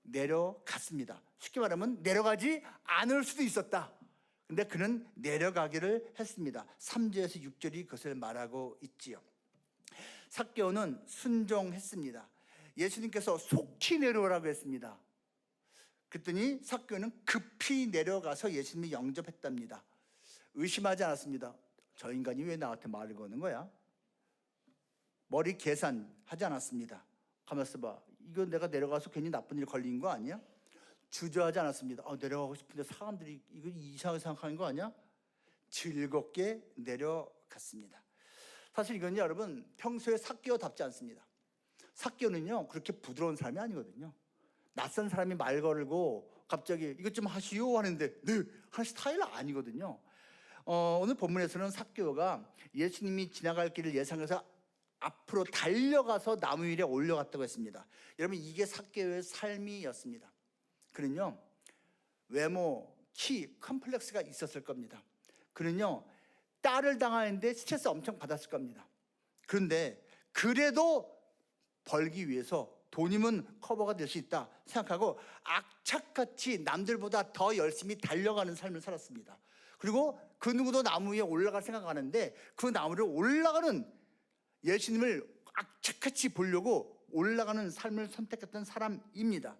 Speaker 8: 내려갔습니다. 쉽게 말하면 내려가지 않을 수도 있었다. 근데 그는 내려가기를 했습니다. 3절에서 6절이 그것을 말하고 있지요. 삭개오는 순종했습니다. 예수님께서 속히 내려오라고 했습니다. 그랬더니 삭개오는 급히 내려가서 예수님이 영접했답니다. 의심하지 않았습니다. 저 인간이 왜 나한테 말을 거는 거야? 머리 계산하지 않았습니다. 가만있어 봐. 이거 내가 내려가서 괜히 나쁜 일 걸린 거 아니야? 주저하지 않았습니다. 내려가고 싶은데 사람들이 이거 이상하게 생각하는 거 아니야? 즐겁게 내려갔습니다. 사실 이건 여러분, 평소에 삭개오답지 않습니다. 삭개오는요, 그렇게 부드러운 사람이 아니거든요. 낯선 사람이 말 걸고 갑자기 이것 좀 하시오 하는데 네 하는 스타일 아니거든요. 오늘 본문에서는 삭개오가 예수님이 지나갈 길을 예상해서 앞으로 달려가서 나무 위에 올려갔다고 했습니다. 여러분, 이게 삭개오의 삶이었습니다. 그는요, 외모, 키, 컴플렉스가 있었을 겁니다. 그는요, 딸을 당하는데 스트레스 엄청 받았을 겁니다. 그런데 그래도 벌기 위해서 돈이면 커버가 될 수 있다 생각하고 악착같이 남들보다 더 열심히 달려가는 삶을 살았습니다. 그리고 그 누구도 나무 위에 올라갈 생각하는데 그 나무를 올라가는 예수님을 악착같이 보려고 올라가는 삶을 선택했던 사람입니다.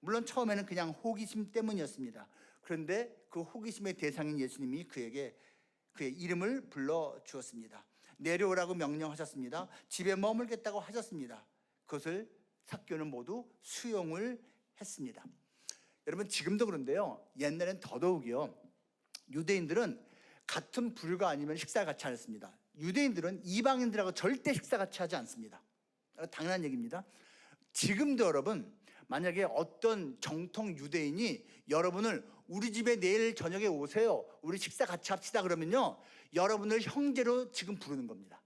Speaker 8: 물론 처음에는 그냥 호기심 때문이었습니다. 그런데 그 호기심의 대상인 예수님이 그에게 그의 이름을 불러주었습니다. 내려오라고 명령하셨습니다. 집에 머물겠다고 하셨습니다. 그것을 삭개오는 모두 수용을 했습니다. 여러분, 지금도 그런데요, 옛날엔 더더욱이요, 유대인들은 같은 부류가 아니면 식사 같이 안 했습니다. 유대인들은 이방인들하고 절대 식사 같이 하지 않습니다. 당연한 얘기입니다. 지금도 여러분, 만약에 어떤 정통 유대인이 여러분을 우리 집에 내일 저녁에 오세요, 우리 식사 같이 합시다 그러면요, 여러분을 형제로 지금 부르는 겁니다.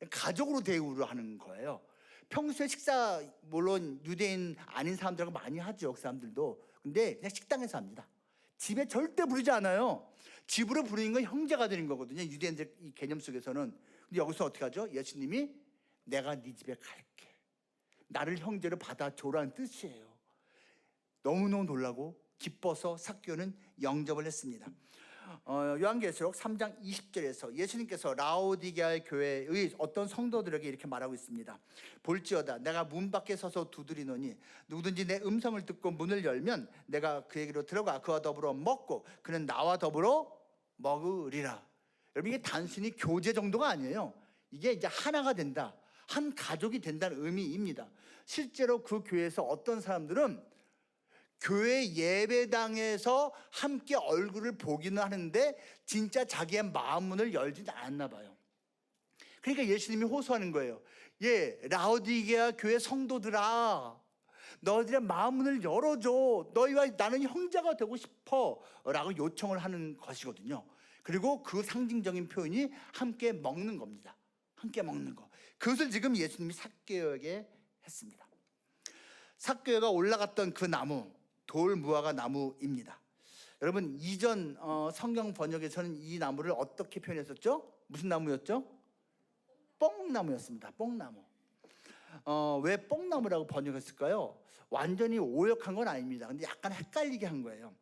Speaker 8: 가족으로 대우를 하는 거예요. 평소에 식사 물론 유대인 아닌 사람들하고 많이 하죠, 그 사람들도. 근데 그냥 식당에서 합니다. 집에 절대 부르지 않아요. 집으로 부르는 건 형제가 되는 거거든요, 유대인들 이 개념 속에서는. 근데 여기서 어떻게 하죠? 예수님이 내가 네 집에 갈게, 나를 형제로 받아줘라는 뜻이에요. 너무너무 놀라고 기뻐서 삭개오는 영접을 했습니다. 요한계시록 3장 20절에서 예수님께서 라오디게아의 교회의 어떤 성도들에게 이렇게 말하고 있습니다. 볼지어다 내가 문 밖에 서서 두드리노니 누구든지 내 음성을 듣고 문을 열면 내가 그에게로 들어가 그와 더불어 먹고 그는 나와 더불어 먹으리라. 여러분, 이게 단순히 교제 정도가 아니에요. 이게 이제 하나가 된다, 한 가족이 된다는 의미입니다. 실제로 그 교회에서 어떤 사람들은 교회 예배당에서 함께 얼굴을 보기는 하는데 진짜 자기의 마음 문을 열지 않았나 봐요. 그러니까 예수님이 호소하는 거예요. 예, 라오디게아 교회 성도들아, 너희들의 마음문을 열어줘. 너희와 나는 형제가 되고 싶어 라고 요청을 하는 것이거든요. 그리고 그 상징적인 표현이 함께 먹는 겁니다. 함께 먹는 거. 그것을 지금 예수님이 삭개오에게 했습니다. 삭개오가 올라갔던 그 나무, 돌 무화과 나무입니다. 여러분, 이전 성경 번역에서는 이 나무를 어떻게 표현했었죠? 무슨 나무였죠? 뽕나무였습니다. 뽕나무. 왜 뽕나무라고 번역했을까요? 완전히 오역한 건 아닙니다. 근데 약간 헷갈리게 한 거예요.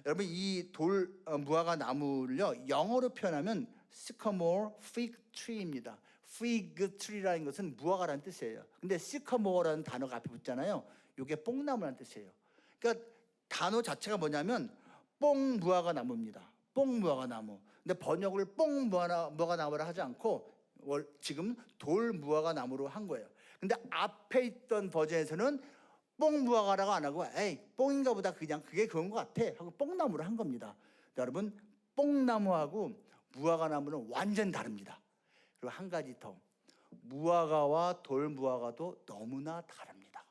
Speaker 8: 여러분, 이 돌 무화과 나무를요, 영어로 표현하면 sycamore fig tree입니다. fig tree라는 것은 무화과라는 뜻이에요. 근데 sycamore라는 단어가 앞에 붙잖아요. 이게 뽕나무라는 뜻이에요. 그러니까 단어 자체가 뭐냐면 뽕 무화과 나무입니다. 뽕 무화과 나무. 근데 번역을 뽕 무화과 나무라 하지 않고 지금 돌 무화과 나무로 한 거예요. 근데 앞에 있던 버전에서는 뽕 무화과라고 안 하고 에이 뽕인가 보다 그냥 그게 그런 것 같아 하고 뽕나무로 한 겁니다. 여러분, 뽕나무하고 무화과 나무는 완전 다릅니다. 그리고 한 가지 더, 무화과와 돌 무화과도 너무나 다릅니다.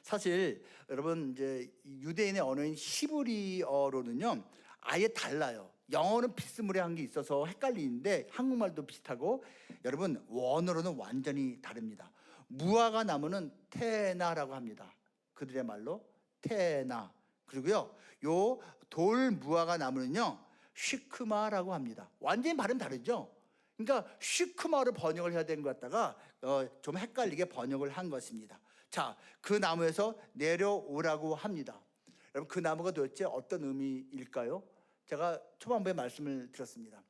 Speaker 8: 사실 여러분, 이제 유대인의 언어인 히브리어로는요 아예 달라요. 영어는 비스무리한 게 있어서 헷갈리는데 한국말도 비슷하고, 여러분 원어로는 완전히 다릅니다. 무화과 나무는 테나라고 합니다. 그들의 말로 테나. 그리고요, 요 돌 무화과 나무는요 시크마라고 합니다. 완전히 발음 다르죠. 그러니까 시크마로 번역을 해야 되는 것 같다가 좀 헷갈리게 번역을 한 것입니다. 자, 그 나무에서 내려오라고 합니다. 여러분, 그 나무가 도대체 어떤 의미일까요? 제가 초반부에 말씀을 드렸습니다.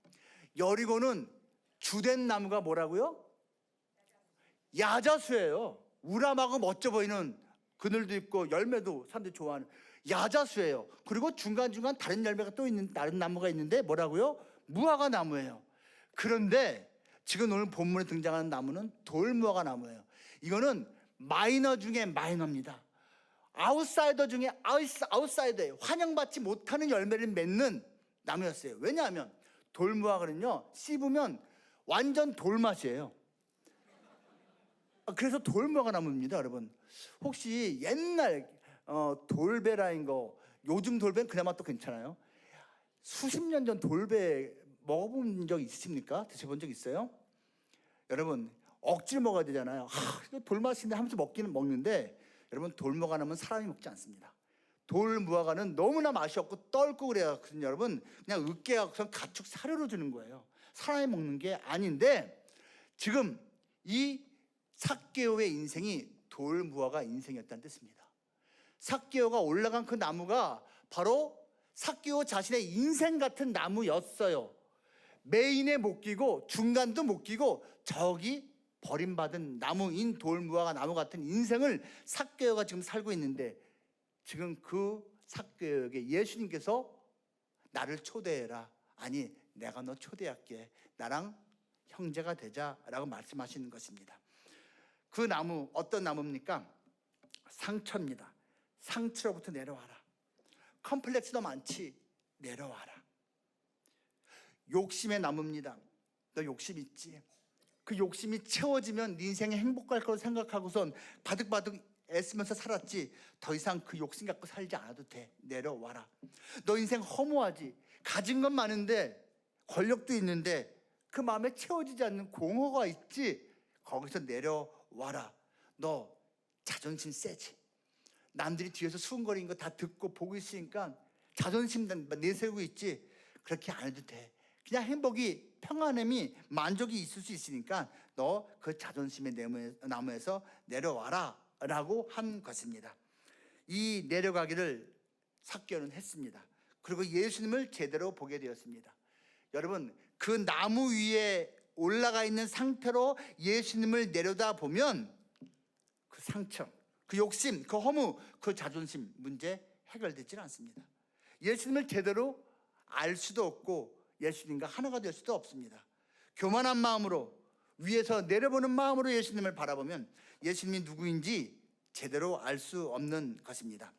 Speaker 8: 여리고는 주된 나무가 뭐라고요? 야자수예요. 우람하고 멋져 보이는 그늘도 있고 열매도 사람들이 좋아하는 야자수예요. 그리고 중간중간 다른 열매가 또 있는 다른 나무가 있는데 뭐라고요? 무화과 나무예요. 그런데 지금 오늘 본문에 등장하는 나무는 돌무화과 나무예요. 이거는 마이너 중에 마이너입니다. 아웃사이더 중에 아웃사이더예요. 환영받지 못하는 열매를 맺는 나무였어요. 왜냐하면 돌무화과는요 씹으면 완전 돌맛이에요. 그래서 돌무화과 나무입니다. 여러분, 혹시 옛날 돌배라인 거, 요즘 돌배는 그나마 또 괜찮아요. 수십 년 전 돌배 먹어본 적 있으십니까? 드셔본 적 있어요? 여러분, 억지로 먹어야 되잖아요. 돌맛인데 하면서 먹기는 먹는데, 여러분, 돌무화과 나무는 사람이 먹지 않습니다. 돌무화과는 너무나 맛이 없고 떫고 그래요. 여러분, 그냥 으깨갖고서 가축 사료로 주는 거예요. 사람이 먹는 게 아닌데, 지금 이 삭개오의 인생이 돌무화과 인생이었다는 뜻입니다. 삭개오가 올라간 그 나무가 바로 삭개오 자신의 인생 같은 나무였어요. 메인에 못 끼고 중간도 못 끼고 저기 버림받은 나무인 돌무화과 나무 같은 인생을 삭개오가 지금 살고 있는데, 지금 그 삭개오에게 예수님께서 나를 초대해라, 아니 내가 너 초대할게, 나랑 형제가 되자라고 말씀하시는 것입니다. 그 나무 어떤 나무입니까? 상처입니다. 상처로부터 내려와라. 컴플렉스도 많지, 내려와라. 욕심의 나무입니다. 너 욕심 있지? 그 욕심이 채워지면 네 인생에 행복할 거라고 생각하고선 바득바득 애쓰면서 살았지, 더 이상 그 욕심 갖고 살지 않아도 돼, 내려와라. 너 인생 허무하지? 가진 건 많은데 권력도 있는데 그 마음에 채워지지 않는 공허가 있지? 거기서 내려와라. 너 자존심 세지? 남들이 뒤에서 수근거리는 거 다 듣고 보고 있으니까 자존심 내세우고 있지? 그렇게 안 해도 돼. 그냥 행복이, 평안함이, 만족이 있을 수 있으니까 너 그 자존심의 나무에서 내려와라 라고 한 것입니다. 이 내려가기를 삭개오는 했습니다. 그리고 예수님을 제대로 보게 되었습니다. 여러분, 그 나무 위에 올라가 있는 상태로 예수님을 내려다보면 그 상처, 그 욕심, 그 허무, 그 자존심 문제 해결되지 않습니다. 예수님을 제대로 알 수도 없고 예수님과 하나가 될 수도 없습니다. 교만한 마음으로, 위에서 내려보는 마음으로 예수님을 바라보면 예수님이 누구인지 제대로 알 수 없는 것입니다.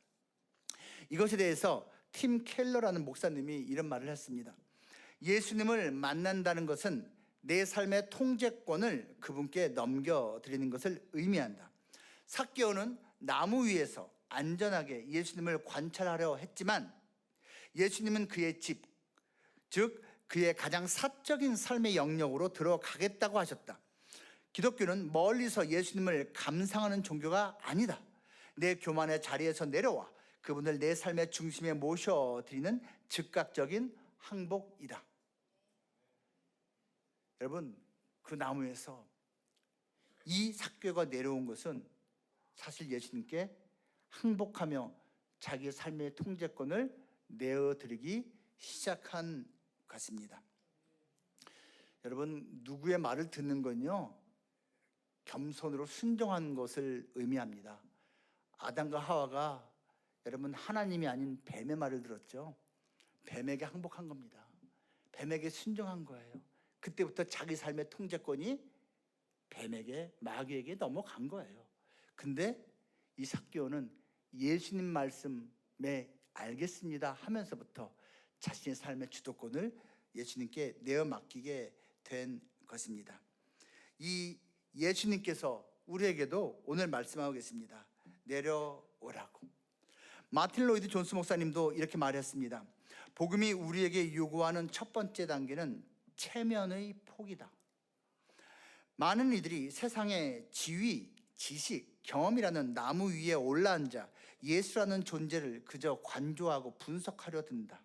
Speaker 8: 이것에 대해서 팀 켈러라는 목사님이 이런 말을 했습니다. 예수님을 만난다는 것은 내 삶의 통제권을 그분께 넘겨드리는 것을 의미한다. 삭개오는 나무 위에서 안전하게 예수님을 관찰하려 했지만 예수님은 그의 집, 즉 그의 가장 사적인 삶의 영역으로 들어가겠다고 하셨다. 기독교는 멀리서 예수님을 감상하는 종교가 아니다. 내 교만의 자리에서 내려와 그분을 내 삶의 중심에 모셔드리는 즉각적인 항복이다. 여러분, 그 나무에서 이 삭개오가 내려온 것은 사실 예수님께 항복하며 자기의 삶의 통제권을 내어드리기 시작한 것입니다. 여러분, 누구의 말을 듣는 건요, 겸손으로 순종한 것을 의미합니다. 아담과 하와가 여러분 하나님이 아닌 뱀의 말을 들었죠. 뱀에게 항복한 겁니다. 뱀에게 순종한 거예요. 그때부터 자기 삶의 통제권이 뱀에게, 마귀에게 넘어간 거예요. 근데 이 삭개오는 예수님 말씀에 알겠습니다 하면서부터 자신의 삶의 주도권을 예수님께 내어 맡기게 된 것입니다. 이 예수님께서 우리에게도 오늘 말씀하고 계십니다. 내려오라고. 마틴 로이드 존스 목사님도 이렇게 말했습니다. 복음이 우리에게 요구하는 첫 번째 단계는 체면의 포기다. 많은 이들이 세상의 지위, 지식, 경험이라는 나무 위에 올라앉아 예수라는 존재를 그저 관조하고 분석하려 든다.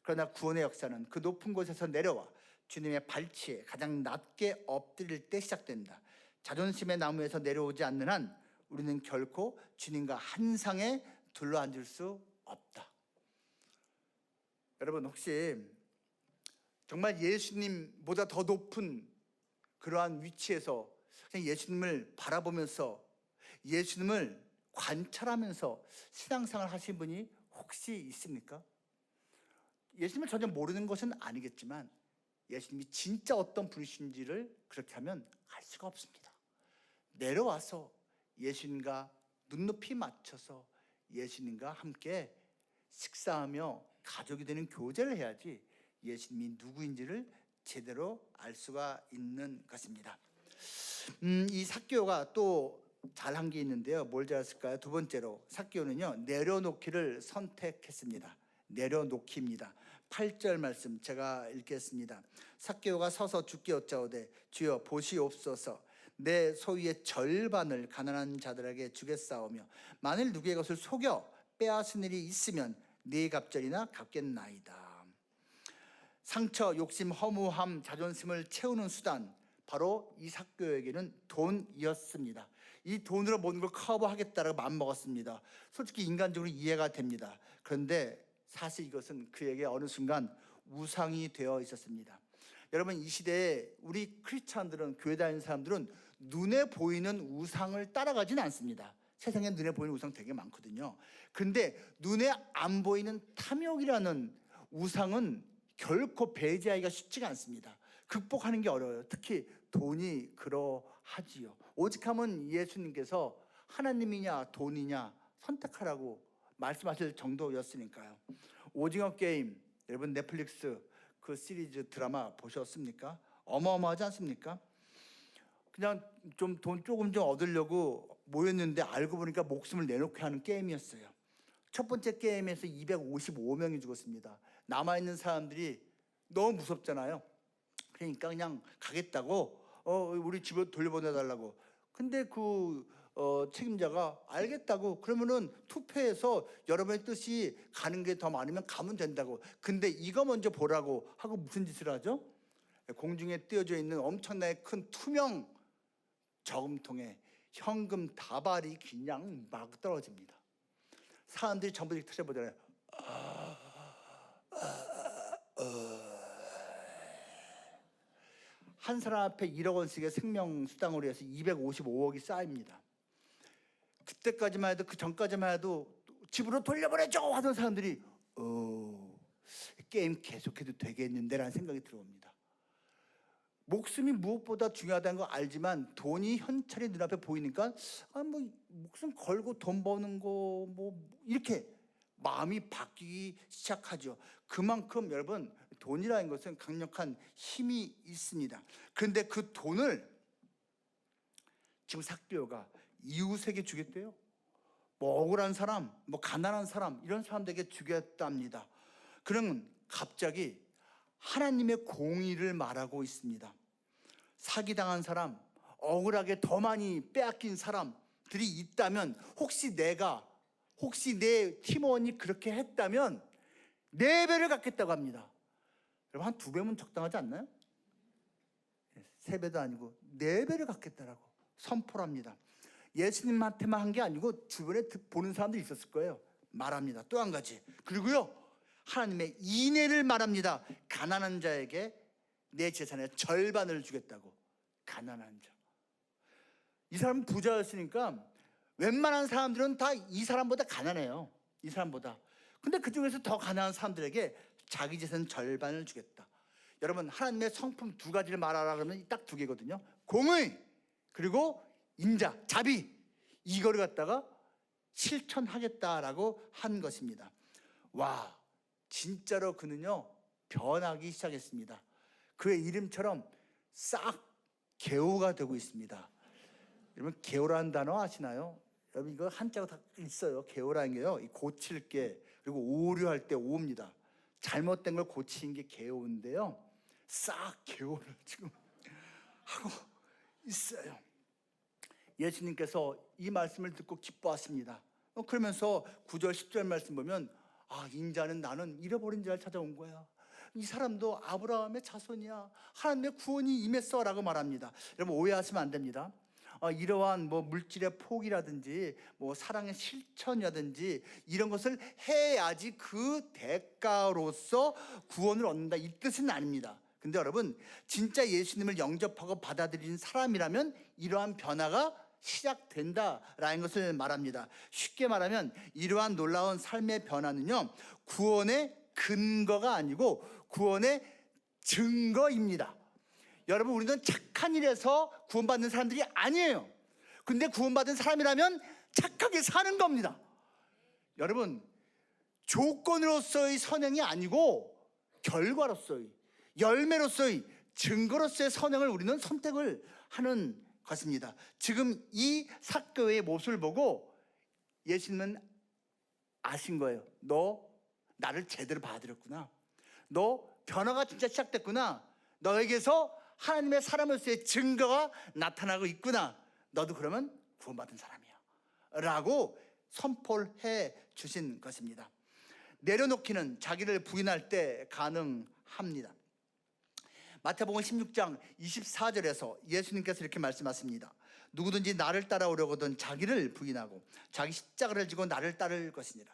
Speaker 8: 그러나 구원의 역사는 그 높은 곳에서 내려와 주님의 발치에 가장 낮게 엎드릴 때 시작된다. 자존심의 나무에서 내려오지 않는 한 우리는 결코 주님과 한 상에 둘러앉을 수 없다. 여러분, 혹시 정말 예수님보다 더 높은 그러한 위치에서 그냥 예수님을 바라보면서 예수님을 관찰하면서 신앙생활 하신 분이 혹시 있습니까? 예수님을 전혀 모르는 것은 아니겠지만 예수님이 진짜 어떤 분이신지를 그렇게 하면 알 수가 없습니다. 내려와서 예수님과 눈높이 맞춰서 예수님과 함께 식사하며 가족이 되는 교제를 해야지 예수님이 누구인지를 제대로 알 수가 있는 것입니다. 이 삭개오가 또 잘한 게 있는데요. 뭘 잘했을까요? 두 번째로 삭개오는요, 내려놓기를 선택했습니다. 내려놓기입니다. 8절 말씀 제가 읽겠습니다. 삭개오가 서서 주께 여짜오되 주여 보시옵소서, 내 소유의 절반을 가난한 자들에게 주겠사오며 만일 누구의 것을 속여 빼앗은 일이 있으면 네 갑절이나 갚겠나이다. 상처, 욕심, 허무함, 자존심을 채우는 수단, 바로 이 삭개오에게는 돈이었습니다. 이 돈으로 모든 걸 커버하겠다라고 마음먹었습니다. 솔직히 인간적으로 이해가 됩니다. 그런데 사실 이것은 그에게 어느 순간 우상이 되어 있었습니다. 여러분, 이 시대에 우리 크리스찬들은, 교회 다니는 사람들은 눈에 보이는 우상을 따라가지는 않습니다. 세상에 눈에 보이는 우상 되게 많거든요. 근데 눈에 안 보이는 탐욕이라는 우상은 결코 배제하기가 쉽지가 않습니다. 극복하는 게 어려워요. 특히 돈이 그러하지요. 오직하면 예수님께서 하나님이냐 돈이냐 선택하라고 말씀하실 정도였으니까요. 오징어 게임, 여러분 넷플릭스 그 시리즈 드라마 보셨습니까? 어마어마하지 않습니까? 그냥 좀 돈 조금 좀 얻으려고 모였는데 알고 보니까 목숨을 내놓게 하는 게임이었어요. 첫 번째 게임에서 255명이 죽었습니다. 남아있는 사람들이 너무 무섭잖아요. 그러니까 그냥 가겠다고 우리 집으로 돌려보내달라고. 근데 그 책임자가 알겠다고, 그러면은 투표해서 여러분의 뜻이 가는 게 더 많으면 가면 된다고. 근데 이거 먼저 보라고 하고 무슨 짓을 하죠? 공중에 띄어져 있는 엄청나게 큰 투명 저금통에 현금 다발이 그냥 막 떨어집니다. 사람들이 전부 다 터져보잖아요. 한 사람 앞에 1억 원씩의 생명수당으로 해서 255억이 쌓입니다. 그때까지만 해도, 그 전까지만 해도 집으로 돌려보내줘 하던 사람들이 게임 계속해도 되겠는데 라는 생각이 들어옵니다. 목숨이 무엇보다 중요하다는 거 알지만 돈이 현찰이 눈앞에 보이니까 뭐 목숨 걸고 돈 버는 거 뭐 이렇게 마음이 바뀌기 시작하죠. 그만큼 여러분 돈이라는 것은 강력한 힘이 있습니다. 그런데 그 돈을 지금 삭개오가 이웃에게 주겠대요. 뭐 억울한 사람, 뭐 가난한 사람, 이런 사람들에게 주겠답니다. 그러면 갑자기 하나님의 공의를 말하고 있습니다. 사기당한 사람, 억울하게 더 많이 빼앗긴 사람들이 있다면, 혹시 내 팀원이 그렇게 했다면 4배를 갚겠다고 합니다. 여러분, 한 2배면 적당하지 않나요? 3배도 아니고 4배를 갚겠다라고 선포를 합니다. 예수님한테만 한 게 아니고 주변에 보는 사람들이 있었을 거예요. 말합니다. 또 한 가지. 그리고요, 하나님의 인애를 말합니다. 가난한 자에게 내 재산의 절반을 주겠다고. 가난한 자. 이 사람은 부자였으니까 웬만한 사람들은 다 이 사람보다 가난해요. 이 사람보다. 근데 그 중에서 더 가난한 사람들에게 자기 재산 절반을 주겠다. 여러분, 하나님의 성품 2가지를 말하라 그러면 딱 2개거든요. 공의, 그리고 인자, 자비. 이거를 갖다가 실천하겠다라고 한 것입니다. 와, 진짜로 그는요 변하기 시작했습니다. 그의 이름처럼 싹 개오가 되고 있습니다. 여러분, 개오라는 단어 아시나요? 여러분, 이거 한자가 다 있어요. 개오라는 게요, 고칠 게, 그리고 오류할 때 오입니다. 잘못된 걸 고치는 게 개오인데요, 싹 개오를 지금 하고 있어요. 예수님께서 이 말씀을 듣고 기뻐하십니다. 그러면서 9절 10절 말씀 보면, 인자는 나는 잃어버린 자를 찾아온 거야. 이 사람도 아브라함의 자손이야. 하나님의 구원이 임했어라고 말합니다. 여러분, 오해하시면 안 됩니다. 이러한 뭐 물질의 포기라든지 뭐 사랑의 실천이라든지 이런 것을 해야지 그 대가로서 구원을 얻는다, 이 뜻은 아닙니다. 근데 여러분, 진짜 예수님을 영접하고 받아들인 사람이라면 이러한 변화가 시작된다라는 것을 말합니다. 쉽게 말하면 이러한 놀라운 삶의 변화는요, 구원의 근거가 아니고 구원의 증거입니다. 여러분, 우리는 착한 일에서 구원받는 사람들이 아니에요. 근데 구원받은 사람이라면 착하게 사는 겁니다. 여러분, 조건으로서의 선행이 아니고 결과로서의, 열매로서의, 증거로서의 선행을 우리는 선택을 하는 것입니다. 지금 이 삭개오의 모습을 보고 예수님은 아신 거예요. 너 나를 제대로 받아들였구나. 너 변화가 진짜 시작됐구나. 너에게서 하나님의 사람으로서의 증거가 나타나고 있구나. 너도 그러면 구원받은 사람이야 라고 선포를 해 주신 것입니다. 내려놓기는 자기를 부인할 때 가능합니다. 마태복음 16장 24절에서 예수님께서 이렇게 말씀하십니다. 누구든지 나를 따라오려거든 자기를 부인하고 자기 십자가를 지고 나를 따를 것이니라.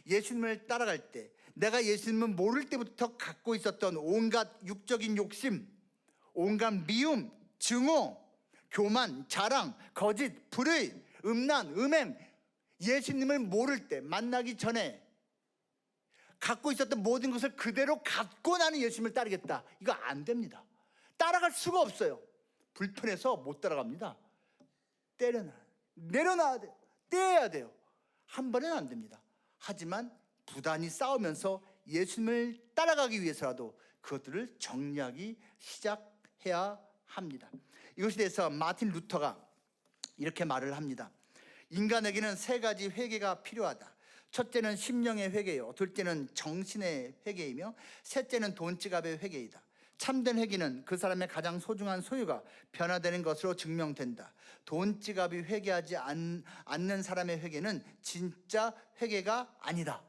Speaker 8: 예수님을 따라갈 때 내가 예수님을 모를 때부터 갖고 있었던 온갖 육적인 욕심, 온갖 미움, 증오, 교만, 자랑, 거짓, 불의, 음란, 음행, 예수님을 모를 때, 만나기 전에 갖고 있었던 모든 것을 그대로 갖고 나는 예수님을 따르겠다, 이거 안 됩니다. 따라갈 수가 없어요. 불편해서 못 따라갑니다. 내려놔야 돼요. 떼야 돼요. 한 번은 안 됩니다. 하지만 부단히 싸우면서 예수님을 따라가기 위해서라도 그것들을 정리하기 시작해야 합니다. 이것에 대해서 마틴 루터가 이렇게 말을 합니다. 인간에게는 3가지 회개가 필요하다. 첫째는 심령의 회개요, 둘째는 정신의 회개이며 셋째는 돈지갑의 회개이다. 참된 회개는 그 사람의 가장 소중한 소유가 변화되는 것으로 증명된다. 돈지갑이 회개하지 않는 사람의 회개는 진짜 회개가 아니다.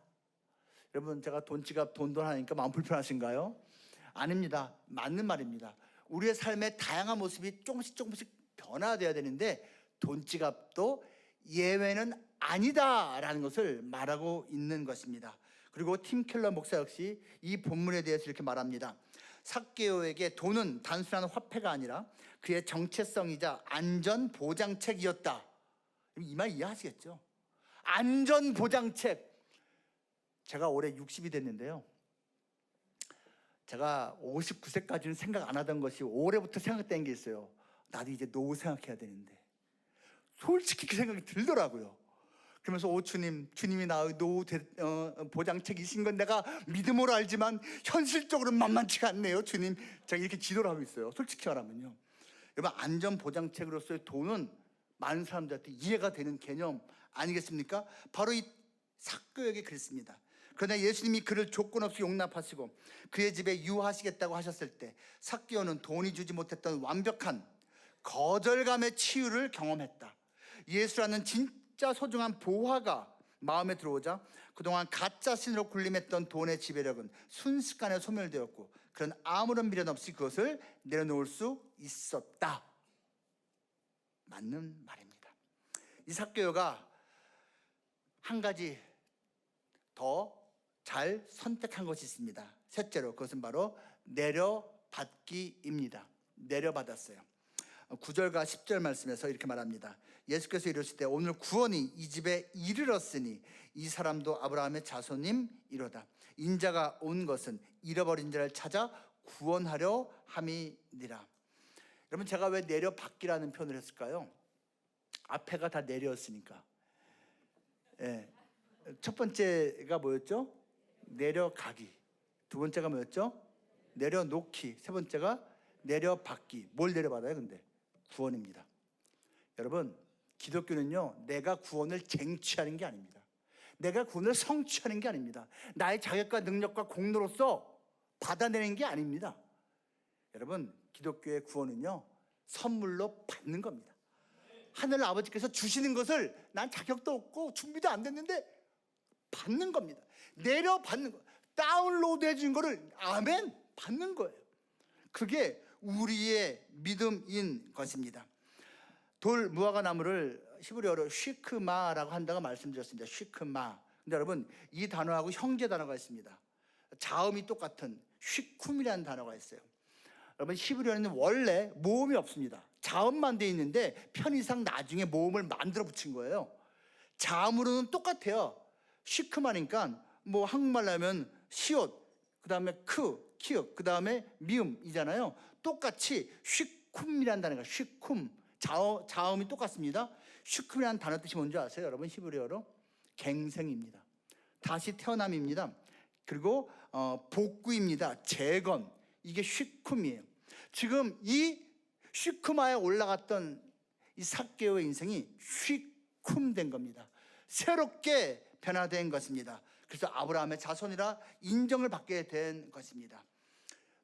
Speaker 8: 여러분, 제가 돈지갑 돈돈 하니까 마음 불편하신가요? 아닙니다. 맞는 말입니다. 우리의 삶의 다양한 모습이 조금씩 변화돼야 되는데 돈지갑도 예외는 아니다라는 것을 말하고 있는 것입니다. 그리고 팀 켈러 목사 역시 이 본문에 대해서 이렇게 말합니다. 삭개오에게 돈은 단순한 화폐가 아니라 그의 정체성이자 안전보장책이었다. 이 말 이해하시겠죠? 안전보장책. 제가 올해 60이 됐는데요, 제가 59세까지는 생각 안 하던 것이 올해부터 생각된 게 있어요. 나도 이제 노후 생각해야 되는데. 솔직히 그 생각이 들더라고요. 그러면서 오 주님, 주님이 나의 노후 보장책이신 건 내가 믿음으로 알지만 현실적으로 만만치가 않네요. 주님, 제가 이렇게 기도를 하고 있어요. 솔직히 말하면요. 여러분, 안전보장책으로서의 돈은 많은 사람들한테 이해가 되는 개념 아니겠습니까? 바로 이 삭개오에게 그랬습니다. 그러나 예수님이 그를 조건 없이 용납하시고 그의 집에 유하시겠다고 하셨을 때 삭개오는 돈이 주지 못했던 완벽한 거절감의 치유를 경험했다. 예수라는 진짜 소중한 보화가 마음에 들어오자 그동안 가짜 신으로 군림했던 돈의 지배력은 순식간에 소멸되었고 그런 아무런 미련 없이 그것을 내려놓을 수 있었다. 맞는 말입니다. 이 삭개오가 한 가지 더 잘 선택한 것이 있습니다. 셋째로 그것은 바로 내려받기입니다. 내려받았어요. 9절과 10절 말씀에서 이렇게 말합니다. 예수께서 이르시되 오늘 구원이 이 집에 이르렀으니 이 사람도 아브라함의 자손임이로다. 인자가 온 것은 잃어버린 자를 찾아 구원하려 함이니라. 여러분, 제가 왜 내려받기라는 표현을 했을까요? 앞에가 다 내렸으니까. 예. 첫 번째가 뭐였죠? 내려가기. 두 번째가 뭐였죠? 내려놓기. 세 번째가 내려받기. 뭘 내려받아요 근데? 구원입니다. 여러분, 기독교는요 내가 구원을 쟁취하는 게 아닙니다. 내가 구원을 성취하는 게 아닙니다. 나의 자격과 능력과 공로로서 받아내는 게 아닙니다. 여러분, 기독교의 구원은요 선물로 받는 겁니다. 하늘 아버지께서 주시는 것을 난 자격도 없고 준비도 안 됐는데 받는 겁니다. 내려받는 거, 다운로드 해준 거를 아멘 받는 거예요. 그게 우리의 믿음인 것입니다. 돌 무화과 나무를 히브리어로 쉬크마라고 한다고 말씀드렸습니다. 쉬크마. 근데 여러분, 이 단어하고 형제 단어가 있습니다. 자음이 똑같은 쉬쿰이라는 단어가 있어요. 여러분, 히브리어는 원래 모음이 없습니다. 자음만 돼 있는데 편의상 나중에 모음을 만들어 붙인 거예요. 자음으로는 똑같아요. 쉬크마니까 뭐 한국말로 하면 시옷, 그 다음에 키읔, 그 다음에 미음이잖아요. 똑같이 쉬쿰이라는 단어가 쉬쿰, 자음이 똑같습니다. 쉬쿰이라는 단어 뜻이 뭔지 아세요? 여러분, 히브리어로 갱생입니다. 다시 태어남입니다. 그리고 복구입니다. 재건. 이게 쉬쿰이에요. 지금 이 쉬크마에 올라갔던 이 삭개오의 인생이 쉬쿰된 겁니다. 새롭게 변화된 것입니다. 그래서 아브라함의 자손이라 인정을 받게 된 것입니다.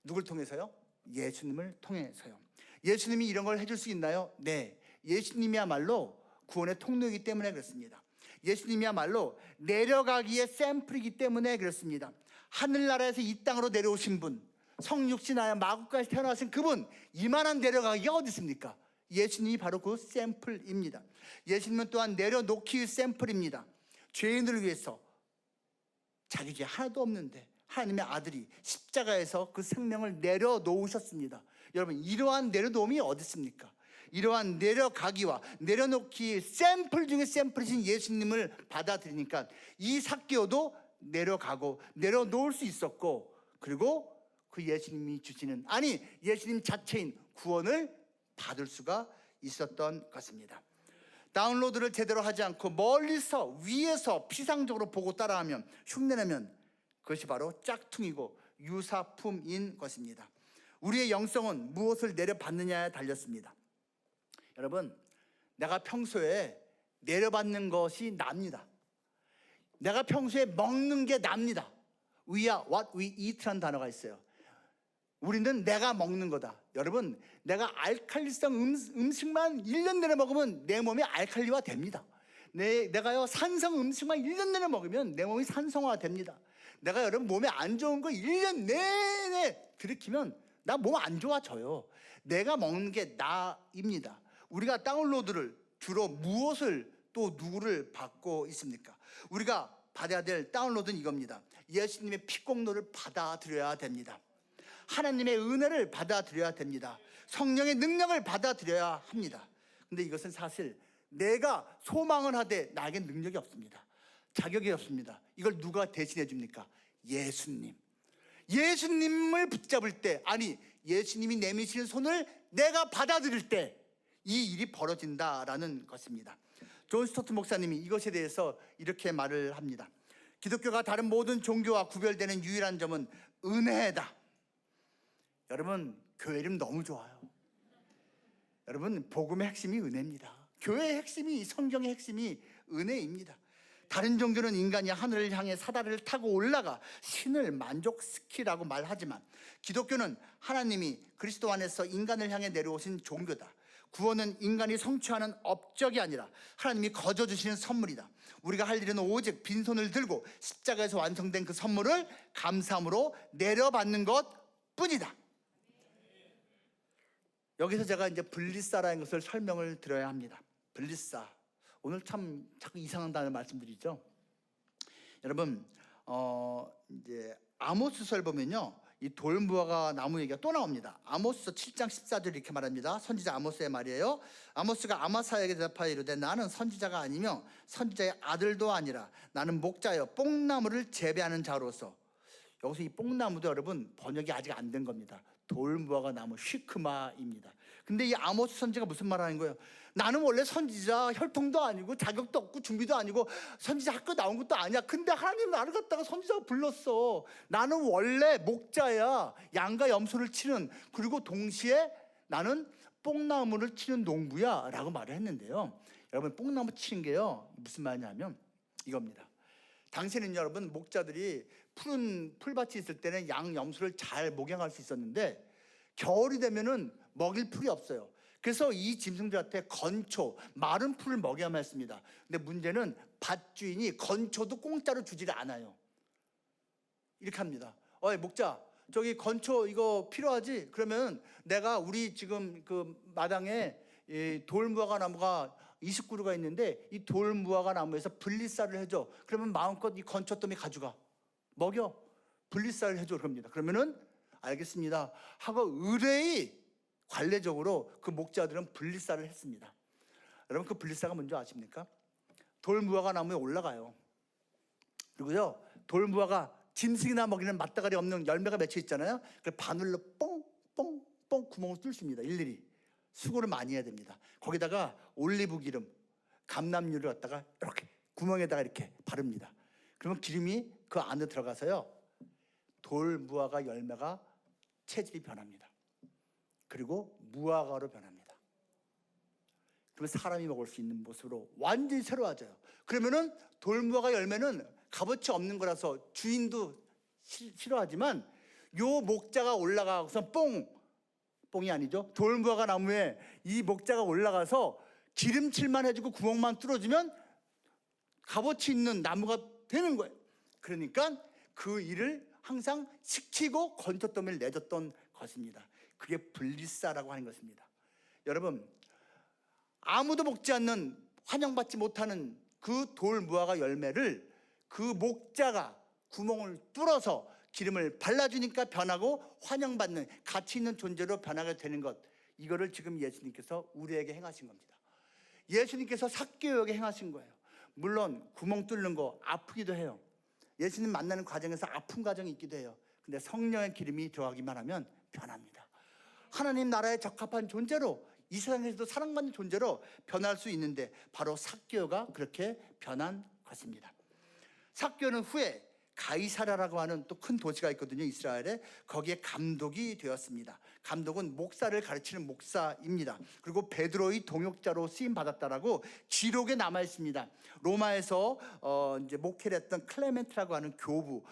Speaker 8: 누굴 통해서요? 예수님을 통해서요. 예수님이 이런 걸 해줄 수 있나요? 네. 예수님이야말로 구원의 통로이기 때문에 그렇습니다. 예수님이야말로 내려가기의 샘플이기 때문에 그렇습니다. 하늘나라에서 이 땅으로 내려오신 분, 성육신하여 마구까지 태어나신 그분, 이만한 내려가기가 어디 있습니까? 예수님이 바로 그 샘플입니다. 예수님은 또한 내려놓기 샘플입니다. 죄인들을 위해서 자기 죄 하나도 없는데 하나님의 아들이 십자가에서 그 생명을 내려놓으셨습니다. 여러분, 이러한 내려놓음이 어디 있습니까? 이러한 내려가기와 내려놓기 샘플 중에 샘플이신 예수님을 받아들이니까 이 삭개오도 내려가고 내려놓을 수 있었고, 그리고 그 예수님이 주시는, 아니 예수님 자체인 구원을 받을 수가 있었던 것입니다. 다운로드를 제대로 하지 않고 멀리서 위에서 피상적으로 보고 따라하면, 흉내내면 그것이 바로 짝퉁이고 유사품인 것입니다. 우리의 영성은 무엇을 내려받느냐에 달렸습니다. 여러분, 내가 평소에 내려받는 것이 납니다. 내가 평소에 먹는 게 납니다. We are what we eat라는 단어가 있어요. 우리는 내가 먹는 거다. 여러분, 내가 알칼리성 음식만 1년 내내 먹으면 내 몸이 알칼리화 됩니다. 내가요 산성 음식만 1년 내내 먹으면 내 몸이 산성화 됩니다. 내가 여러분 몸에 안 좋은 거 1년 내내 들이키면 나 몸 안 좋아져요. 내가 먹는 게 나입니다. 우리가 다운로드를 주로 무엇을 또 누구를 받고 있습니까? 우리가 받아야 될 다운로드는 이겁니다. 예수님의 피공로를 받아들여야 됩니다. 하나님의 은혜를 받아들여야 됩니다. 성령의 능력을 받아들여야 합니다. 근데 이것은 사실 내가 소망을 하되 나에게 능력이 없습니다. 자격이 없습니다. 이걸 누가 대신해 줍니까? 예수님. 예수님을 붙잡을 때, 아니 예수님이 내미시는 손을 내가 받아들일 때 이 일이 벌어진다라는 것입니다. 존 스토트 목사님이 이것에 대해서 이렇게 말을 합니다. 기독교가 다른 모든 종교와 구별되는 유일한 점은 은혜다. 여러분, 교회 이름 너무 좋아요. 여러분, 복음의 핵심이 은혜입니다. 교회의 핵심이, 성경의 핵심이 은혜입니다. 다른 종교는 인간이 하늘을 향해 사다리를 타고 올라가 신을 만족시키라고 말하지만 기독교는 하나님이 그리스도 안에서 인간을 향해 내려오신 종교다. 구원은 인간이 성취하는 업적이 아니라 하나님이 거저 주시는 선물이다. 우리가 할 일은 오직 빈손을 들고 십자가에서 완성된 그 선물을 감사함으로 내려받는 것 뿐이다. 여기서 제가 이제 블리사라는 것을 설명을 드려야 합니다. 블리사, 오늘 참 자꾸 이상한 단어 말씀드리죠. 여러분, 이제 아모스서를 보면요, 이 돌무화과 나무 얘기가 또 나옵니다. 아모스서 7장 14절 이렇게 말합니다. 선지자 아모스의 말이에요. 아모스가 아마사에게 대답하여 이르되 나는 선지자가 아니며 선지자의 아들도 아니라 나는 목자여 뽕나무를 재배하는 자로서. 여기서 이 뽕나무도 여러분 번역이 아직 안 된 겁니다. 돌무화과 나무 시크마입니다. 근데 이 아모스 선지가 무슨 말 하는 거예요? 나는 원래 선지자 혈통도 아니고 자격도 없고 준비도 아니고 선지자 학교 나온 것도 아니야. 근데 하나님 나를 갖다가 선지자가 불렀어. 나는 원래 목자야. 양과 염소를 치는, 그리고 동시에 나는 뽕나무를 치는 농부야 라고 말을 했는데요. 여러분, 뽕나무 치는 게요 무슨 말이냐면 이겁니다. 당시에는 여러분, 목자들이 푸른 풀밭이 있을 때는 양, 염소를 잘 목양할 수 있었는데 겨울이 되면은 먹일 풀이 없어요. 그래서 이 짐승들한테 건초, 마른 풀을 먹여야만 했습니다. 근데 문제는 밭주인이 건초도 공짜로 주지를 않아요. 이렇게 합니다. 어이 목자, 저기 건초 이거 필요하지? 그러면 내가 우리 지금 그 마당에 이 돌무화과 나무가 29그루가 있는데 이 돌무화과 나무에서 분리쌀을 해줘. 그러면 마음껏 이 건초더미 가져가. 먹여. 분리쌀을 해줘. 그럽니다. 그러면은 알겠습니다 하고 의뢰의 관례적으로 그 목자들은 분리쌀을 했습니다. 여러분, 그 분리쌀가 뭔지 아십니까? 돌무화과 나무에 올라가요. 그리고요, 돌무화가 짐승이나 먹이는 맞다가리 없는 열매가 맺혀 있잖아요. 그 바늘로 뽕뽕뽕 구멍을 뚫습니다. 일일이 수고를 많이 해야 됩니다. 거기다가 올리브 기름, 감람유를 갖다가 이렇게 구멍에다가 이렇게 바릅니다. 그러면 기름이 그 안에 들어가서요, 돌무화과 열매가 체질이 변합니다. 그리고 무화과로 변합니다. 그러면 사람이 먹을 수 있는 모습으로 완전히 새로워져요. 그러면은 돌무화과 열매는 값어치 없는 거라서 주인도 싫어하지만 요 목자가 올라가서 뽕이 아니죠. 돌무화과 나무에 이 목자가 올라가서 기름칠만 해주고 구멍만 뚫어주면 값어치 있는 나무가 되는 거예요. 그러니까 그 일을 항상 시키고 건초더미를 내줬던 것입니다. 그게 분리쌀이라고 하는 것입니다. 여러분, 아무도 먹지 않는, 환영받지 못하는 그 돌무화과 열매를 그 목자가 구멍을 뚫어서 기름을 발라주니까 변하고 환영받는 가치 있는 존재로 변하게 되는 것, 이거를 지금 예수님께서 우리에게 행하신 겁니다. 예수님께서 삭개오에게 행하신 거예요. 물론 구멍 뚫는 거 아프기도 해요. 예수님 만나는 과정에서 아픈 과정이 있기도 해요. 근데 성령의 기름이 들어가기만 하면 변합니다. 하나님 나라에 적합한 존재로, 이 세상에서도 사랑받는 존재로 변할 수 있는데 바로 삭개오가 그렇게 변한 것입니다. 삭개오는 후에 가이사랴라고 하는 또 큰 도시가 있거든요, 이스라엘에. 거기에 감독이 되었습니다. 감독은 목사를 가르치는 목사입니다. 그리고 베드로의 동역자로 쓰임 받았다라고 기록에 남아 있습니다. 로마에서 이제 목회를 했던 클레멘트라고 하는 교부,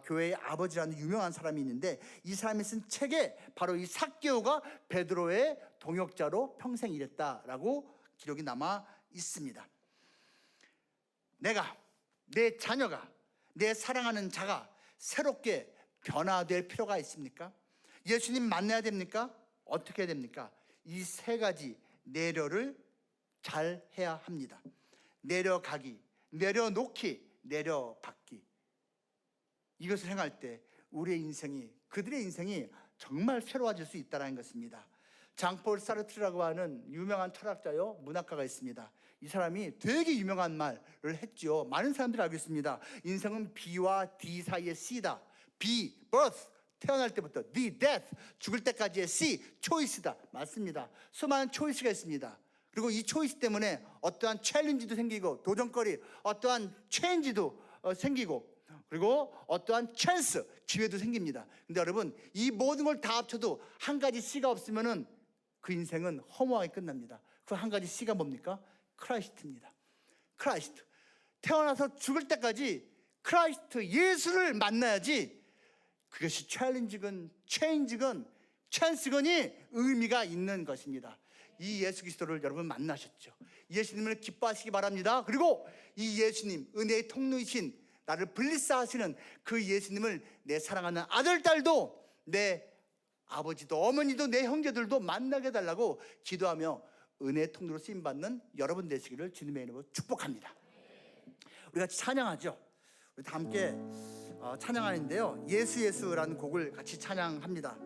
Speaker 8: 교회의 아버지라는 유명한 사람이 있는데 이 사람이 쓴 책에 바로 이 삭개오가 베드로의 동역자로 평생 일했다라고 기록이 남아 있습니다. 내가, 내 자녀가, 내 사랑하는 자가 새롭게 변화될 필요가 있습니까? 예수님 만나야 됩니까? 어떻게 해야 됩니까? 이 세 가지 내려를 잘 해야 합니다. 내려가기, 내려놓기, 내려받기. 이것을 행할 때 우리의 인생이, 그들의 인생이 정말 새로워질 수 있다는 것입니다. 장폴 사르트르라고 하는 유명한 철학자요, 문학가가 있습니다. 이 사람이 되게 유명한 말을 했죠. 많은 사람들이 알고 있습니다. 인생은 B와 D 사이의 C다. B, birth, 태어날 때부터. D, death, 죽을 때까지의 C, choice다. 맞습니다. 수많은 초이스가 있습니다. 그리고 이 초이스 때문에 어떠한 챌린지도 생기고 도전거리, 어떠한 체인지도 생기고, 그리고 어떠한 찬스, 기회도 생깁니다. 근데 여러분, 이 모든 걸 다 합쳐도 한 가지 C가 없으면은 그 인생은 허무하게 끝납니다. 그 한 가지 C가 뭡니까? 크라이스트입니다. 크라이스트. 태어나서 죽을 때까지 크라이스트, 예수를 만나야지 그것이 챌린지건 체인지건 찬스건이 의미가 있는 것입니다. 이 예수 그리스도를 여러분 만나셨죠. 예수님을 기뻐하시기 바랍니다. 그리고 이 예수님, 은혜의 통로이신, 나를 분리싸하시는 그 예수님을 내 사랑하는 아들, 딸도, 내 아버지도 어머니도 내 형제들도 만나게 해달라고 기도하며 은혜의 통로로 쓰임받는 여러분 되시기를 주님의 이름으로 축복합니다. 우리 같이 찬양하죠. 우리 다 함께 찬양하는데요, 예수 예수라는 곡을 같이 찬양합니다.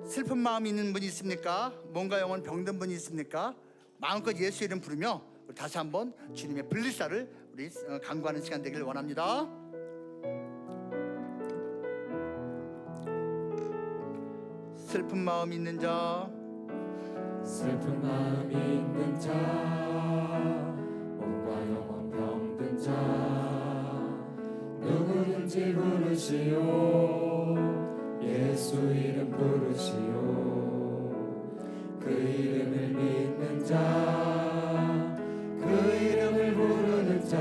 Speaker 8: 슬픈 마음이 있는 분이 있습니까? 뭔가 영혼 병든 분이 있습니까? 마음껏 예수 이름 부르며 우리 다시 한번 주님의 분리사를 우리 간구하는 시간 되기를 원합니다. 슬픈 마음이 있는 자,
Speaker 2: 슬픈 마음이 있는 자, 몸과 영혼 병든 자, 누구든지 부르시오. 예수 이름 부르시오. 그 이름을 믿는 자, 그 이름을 부르는 자,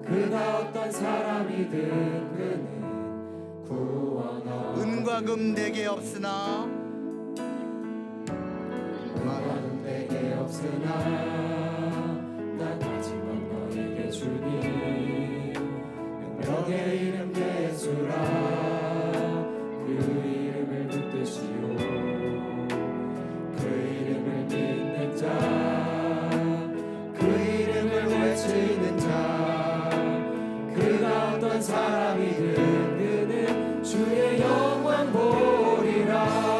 Speaker 2: 그가 어떤 사람이든 그는 구원하오.
Speaker 8: 은과 금 내게 없으나,
Speaker 2: 은과 금 내게 없으나 난 가진 너에게 주니. 능력의 이름 예수라. 그 이름을 붙드시오. 그 이름을 믿는 자, 그 이름을 외치는 자, 그가 어떤 사람이든 그는 주의 영광 보리라.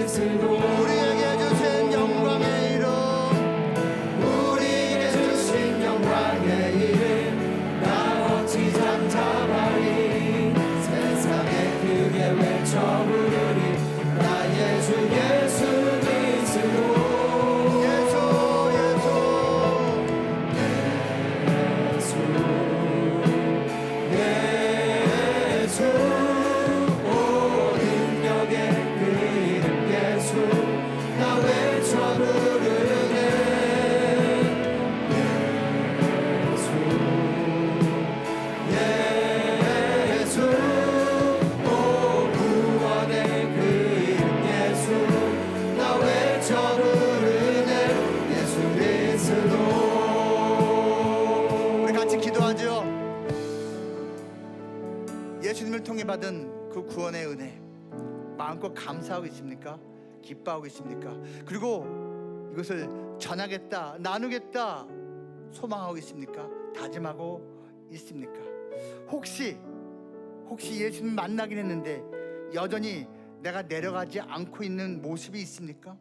Speaker 8: 우리에게 주신 영광의 이름,
Speaker 2: 우리에게 주신 영광의 이름, 나 어찌 잠잠하리. 세상에 크게 외쳐 부르리. 나의 주 예수 그리스도.
Speaker 8: 예수님을 통해 받은 그 구원의 은혜 마음껏 감사하고 있습니까? 기뻐하고 있습니까? 그리고 이것을 전하겠다, 나누겠다 소망하고 있습니까? 다짐하고 있습니까? 혹시 예수님 만나긴 했는데 여전히 내가 내려가지 않고 있는 모습이 있습니까?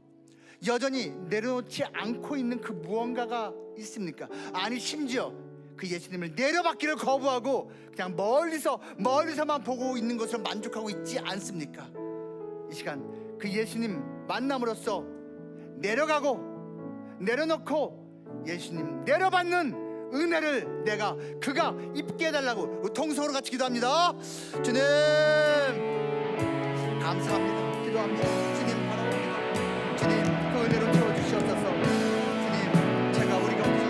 Speaker 8: 여전히 내려놓지 않고 있는 그 무언가가 있습니까? 아니 심지어 그 예수님을 내려받기를 거부하고 그냥 멀리서만 보고 있는 것을 만족하고 있지 않습니까? 이 시간 그 예수님 만남으로써 내려가고 내려놓고 예수님 내려받는 은혜를 그가 입게 해달라고 통성으로 같이 기도합니다. 주님 감사합니다. 기도합니다. 주님 바라봅니다. 주님 그 은혜로 채워주시옵소서. 주님 제가 우리가 혹시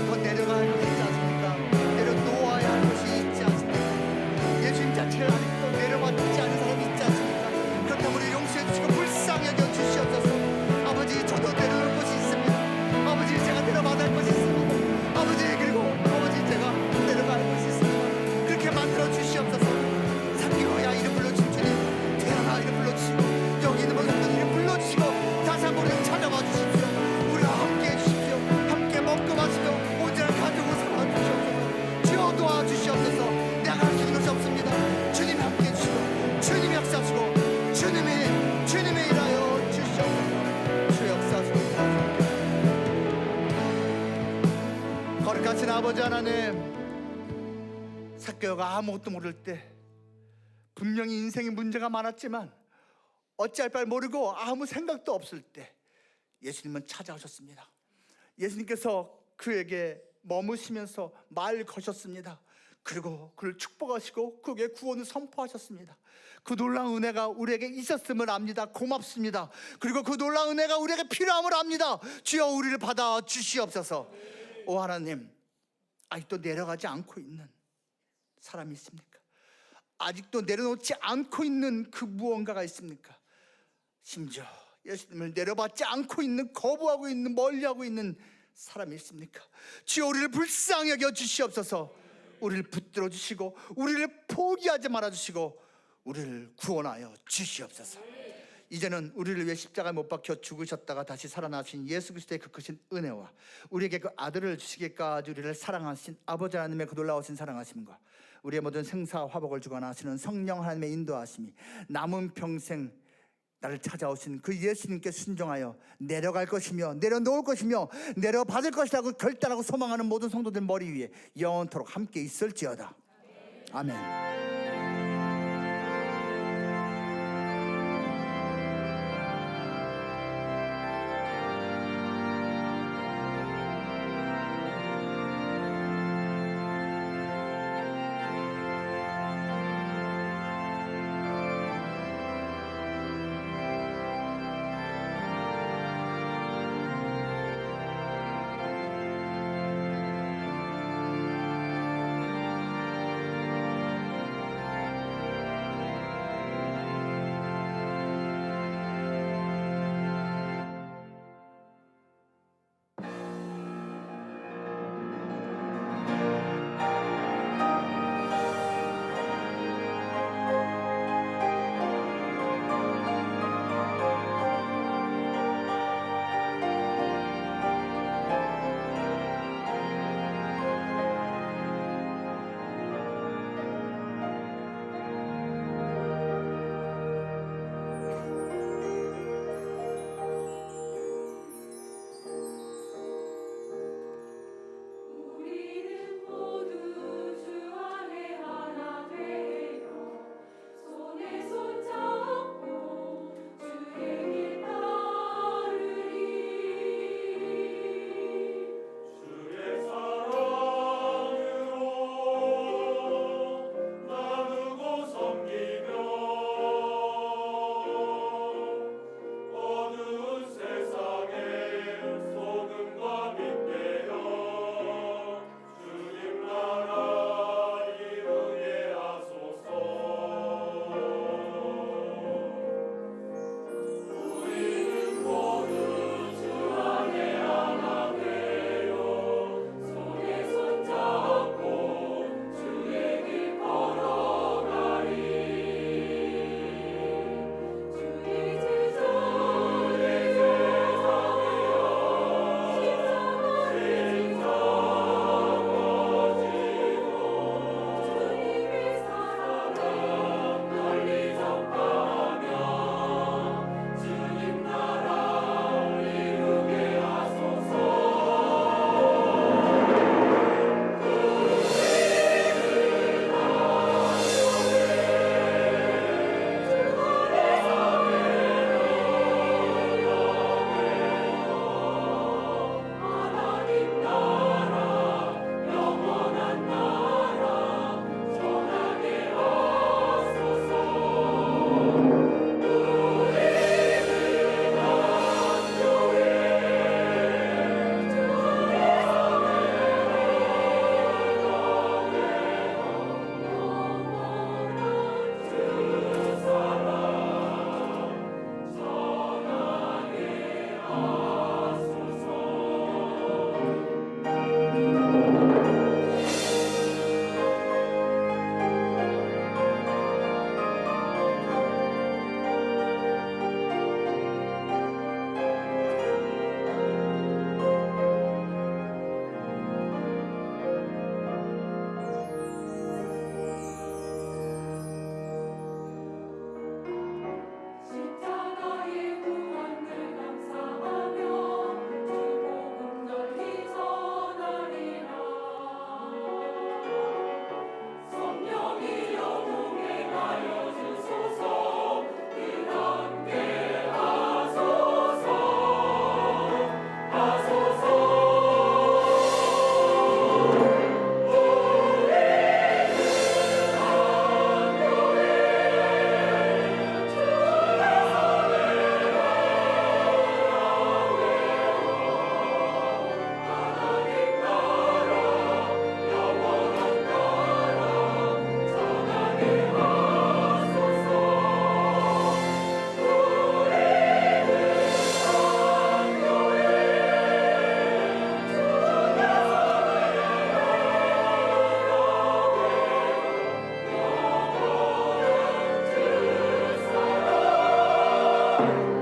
Speaker 8: 더 내려가야 할 것이 있지 않습니까? 내려놓아야 할 것이 있지 않습니까? 예수님 자체를 아직도 내려받지 않은 사람이 있지 않습니까? 그렇다면 우리 용서해 주시고 불쌍히 여겨 주시옵소서. 아버지 저도 내려놓을 것이 있습니다. 아버지 제가 내려받아야 할 것이 있습니다. 아버지 그리고 아버지 제가 내려가야 할 것이 있습니다. 그렇게 만들어 주시옵소서. 삼기호야 이름 불러 아버지 하나님, 삭개오가 아무것도 모를 때 분명히 인생에 문제가 많았지만 어찌할 바를 모르고 아무 생각도 없을 때 예수님은 찾아오셨습니다. 예수님께서 그에게 머무시면서 말 거셨습니다. 그리고 그를 축복하시고 그에게 구원을 선포하셨습니다. 그 놀라운 은혜가 우리에게 있었음을 압니다. 고맙습니다. 그리고 그 놀라운 은혜가 우리에게 필요함을 압니다. 주여 우리를 받아 주시옵소서. 오 하나님, 아직도 내려가지 않고 있는 사람이 있습니까? 아직도 내려놓지 않고 있는 그 무언가가 있습니까? 심지어 예수님을 내려받지 않고 있는, 거부하고 있는, 멀리하고 있는 사람이 있습니까? 주여 우리를 불쌍히 여겨 주시옵소서. 우리를 붙들어 주시고 우리를 포기하지 말아 주시고 우리를 구원하여 주시옵소서. 이제는 우리를 위해 십자가에 못 박혀 죽으셨다가 다시 살아나신 예수 그리스도의 그 크신 은혜와 우리에게 그 아들을 주시기까지 우리를 사랑하신 아버지 하나님의 그 놀라우신 사랑하심과 우리의 모든 생사 화복을 주관하 하시는 성령 하나님의 인도하심이 남은 평생 나를 찾아오신 그 예수님께 순종하여 내려갈 것이며 내려놓을 것이며 내려받을 것이라고 결단하고 소망하는 모든 성도들 머리 위에 영원토록 함께 있을지어다. 아멘.
Speaker 2: 나